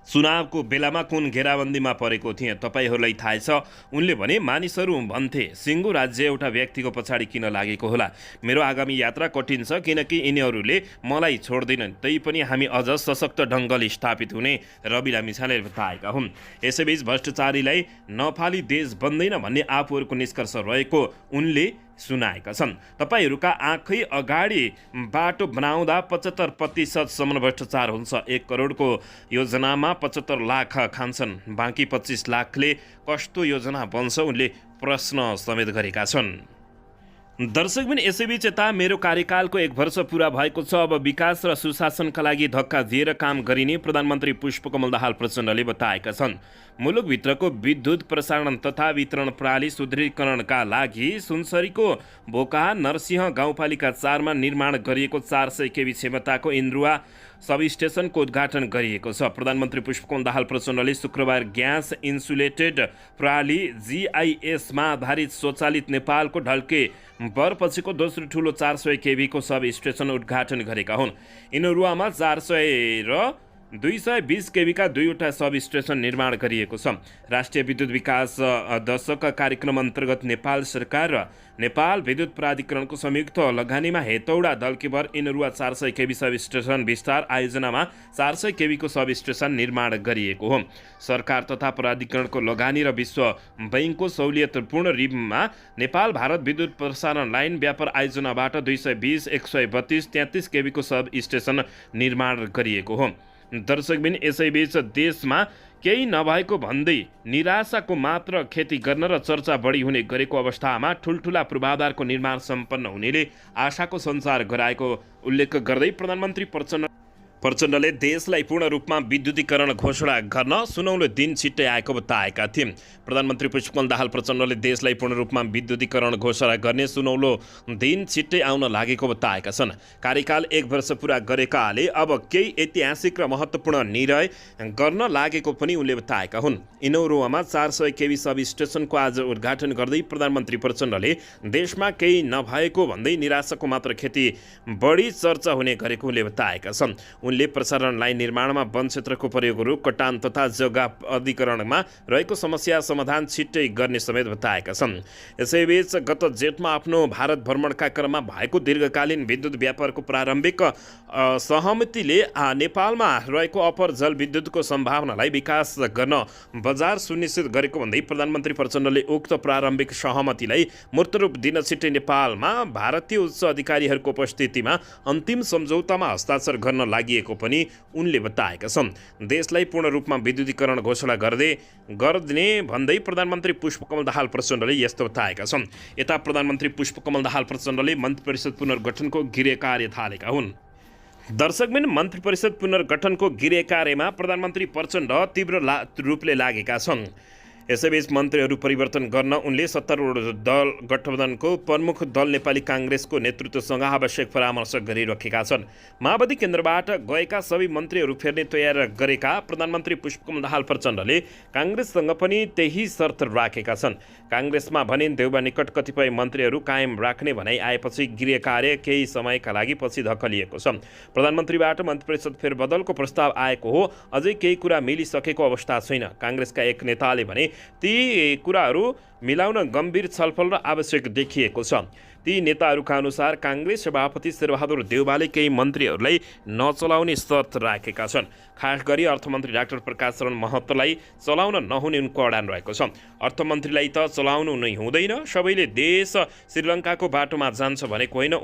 चुनावको बेलामा कुन घेराबन्दीमा परेको थिएँ तपाईँहरूलाई थाहै छ। उनले भने मानिसहरू भन्थे सिङ्गो राज्य एउटा व्यक्तिको पछाडि किन लागेको होला। मेरो आगामी यात्रा कठिन छ किनकि यिनीहरूले मलाई छोड्दैनन्। तैपनि हामी अझ सशक्त ढङ्गले स्थापित हुने रवि लामिछानेले बताएका हुन्। यसैबीच भ्रष्टाचारीलाई नफाली देश बन्दैन भन्ने आफूहरूको निष्कर्ष रहेको उनले सुनाएका छन्। तपाईँहरूका आँखै अगाडि बाटो बनाउँदा 75% भ्रष्टाचार हुन्छ। 1 करोडको योजनामा 75 लाख खान्छन्, बाँकी 25 लाखले कस्तो योजना बन्छ उनले प्रश्न समेत गरेका छन्। दर्शकबिन यसैबीच यता मेरो कार्यकालको 1 वर्ष पुरा भएको छ। अब विकास र सुशासनका लागि धक्का दिएर काम गरिने प्रधानमन्त्री पुष्पकमल दाहाल प्रचण्डले बताएका छन्। मुलुकभित्रको विद्युत प्रसारण तथा वितरण प्रणाली सुदृढीकरणका लागि सुनसरीको बोका नरसिंह गाउँपालिका 4 मा निर्माण गरिएको 400 केभी क्षमताको इन्द्रुवा सबस्टेसनको उद्घाटन गरिएको छ। प्रधानमन्त्री पुष्पकमल दाहाल प्रचण्डले शुक्रबार ग्यास इन्सुलेटेड प्रणाली GIS-मा आधारित स्वचालित नेपालको ढल्के बरपछिको दोस्रो ठुलो 400 केभीको सब स्टेसन उद्घाटन गरेका हुन्। इनरुवामा 400 र 220 केभीका 2वटा सब स्टेसन निर्माण गरिएको छ। राष्ट्रिय विद्युत विकास दशक कार्यक्रम अन्तर्गत नेपाल सरकार र नेपाल विद्युत प्राधिकरणको संयुक्त लगानीमा हेतौडा दल्केभर इनरुवा 400 केभी सब स्टेसन विस्तार आयोजनामा 400 केभीको सब स्टेसन निर्माण गरिएको हो। सरकार तथा प्राधिकरणको लगानी र विश्व बैंकको सहुलियतपूर्ण ऋणमा नेपाल भारत विद्युत प्रसारण लाइन व्यापार आयोजनाबाट 220, 132, 33 केभीको सब स्टेसन निर्माण गरिएको हो। दर्शकबिन यसैबीच देशमा केही नभएको भन्दै निराशाको मात्र खेती गर्न र चर्चा बढी हुने गरेको अवस्थामा ठुल्ठुला पूर्वाधारको निर्माण सम्पन्न हुनेले आशाको सञ्चार गराएको उल्लेख गर्दै प्रधानमन्त्री प्रचण्डले देशलाई पूर्ण रूपमा विद्युतीकरण घोषणा गर्न सुनौलो दिन छिट्टै आएको बताएका थिए। प्रधानमन्त्री पुष्पकमल दाहाल प्रचण्डले देशलाई पूर्ण रूपमा विद्युतीकरण घोषणा गर्ने सुनौलो दिन छिट्टै आउन लागेको बताएका छन्। कार्यकाल 1 वर्ष पुरा गरेकाले अब केही ऐतिहासिक र महत्त्वपूर्ण निर्णय गर्न लागेको पनि उनले बताएका हुन्। इनौरुवामा 400 केभी सब स्टेसनको आज उद्घाटन गर्दै प्रधानमन्त्री प्रचण्डले देशमा केही नभएको भन्दै निराशाको मात्र खेती बढी चर्चा हुने गरेको उनले बताएका छन्। उनले प्रसारण लाइन निर्माणमा वन क्षेत्रको प्रयोग रुख कटान तथा जग्गा अधिग्रहणमा रहेको समस्या समाधान छिट्टै गर्ने समेत बताएका छन्। यसैबीच गत जेठमा आफ्नो भारत भ्रमणका क्रममा भएको दीर्घकालीन विद्युत व्यापारको प्रारम्भिक सहमतिले नेपालमा रहेको अपर जलविद्युतको सम्भावनालाई विकास गर्न बजार सुनिश्चित गरेको भन्दै प्रधानमन्त्री प्रचण्डले उक्त प्रारम्भिक सहमतिलाई मूर्तरूप दिन छिट्टै नेपालमा भारतीय उच्च अधिकारीहरूको उपस्थितिमा अन्तिम सम्झौतामा हस्ताक्षर गर्न लागि पनि उनले बताएका छन्। देशलाई पूर्ण रूपमा विद्युतीकरण घोषणा गर्ने भन्दै प्रधानमन्त्री पुष्पकमल दाहाल प्रचण्डले यस्तो बताएका छन्। यता प्रधानमन्त्री पुष्पकमल दाहाल प्रचण्डले मन्त्री परिषद पुनर्गठनको गृह कार्य थालेका हुन्। दर्शकबिन मन्त्री परिषद पुनर्गठनको गृह कार्यमा प्रधानमन्त्री प्रचण्ड तीव्र रूपले लागेका छन्। यसैबीच मन्त्रीहरू परिवर्तन गर्न उनले सत्तारूढ दल गठबन्धनको प्रमुख दल नेपाली काङ्ग्रेसको नेतृत्वसँग आवश्यक परामर्श गरिराखेका छन्। माओवादी केन्द्रबाट गएका सबै मन्त्रीहरू फेर्ने तयार गरेका प्रधानमन्त्री पुष्पकमल दाहाल प्रचण्डले काङ्ग्रेससँग पनि त्यही शर्त राखेका छन्। काङ्ग्रेसमा भने देउबा निकट कतिपय मन्त्रीहरू कायम राख्ने भनाइ आएपछि गृह कार्य केही समयका लागि पछि धकलिएको छ। प्रधानमन्त्रीबाट मन्त्री परिषद फेरबदलको प्रस्ताव आएको हो, अझै केही कुरा मिलिसकेको अवस्था छैन। काङ्ग्रेसका एक नेताले भने ती कुराहरू मिलाउन गम्भीर छलफल र आवश्यक देखिएको छ। ती नेताहरूका अनुसार काङ्ग्रेस सभापति शेरबहादुर देउवाले केही मन्त्रीहरूलाई नचलाउने शर्त राखेका छन्। खास गरी अर्थमन्त्री डाक्टर प्रकाश शरण महतोलाई चलाउन नहुने उनको अडान रहेको छ। अर्थमन्त्रीलाई त चलाउनु नै हुँदैन, सबैले देश श्रीलङ्काको बाटोमा जान्छ भनेको होइन,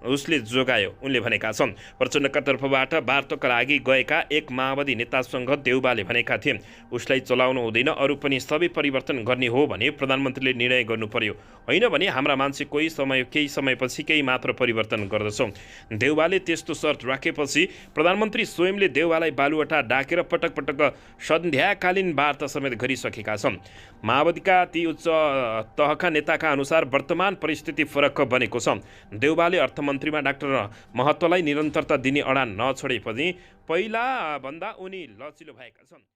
उसले जोगायो उनले भनेका छन्। प्रचण्डका तर्फबाट वार्ताका लागि गएका एक माओवादी नेतासँग देउवाले भनेका थिए उसलाई चलाउनु हुँदैन, अरू पनि सबै परिवर्तन गर्ने हो भने प्रधानमन्त्रीले निर्णय गर्नु पर्यो, होइन भने हाम्रा मान्छे केही समयपछि केही मात्र परिवर्तन गर्दछौँ। देउवाले त्यस्तो शर्त राखेपछि प्रधानमन्त्री स्वयंले देउवालाई बालुवाटा डाकेर पटक पटक सन्ध्याकालीन वार्ता समेत गरिसकेका छन्। माओवादीका ती उच्च तहका नेताका अनुसार वर्तमान परिस्थिति फरक बनेको छ। देउवाले अर्थमन्त्रीमा डाक्टर महतोलाई निरन्तरता दिने अडान नछोडे पनि पहिला भन्दा उनी लचिलो भएका छन्।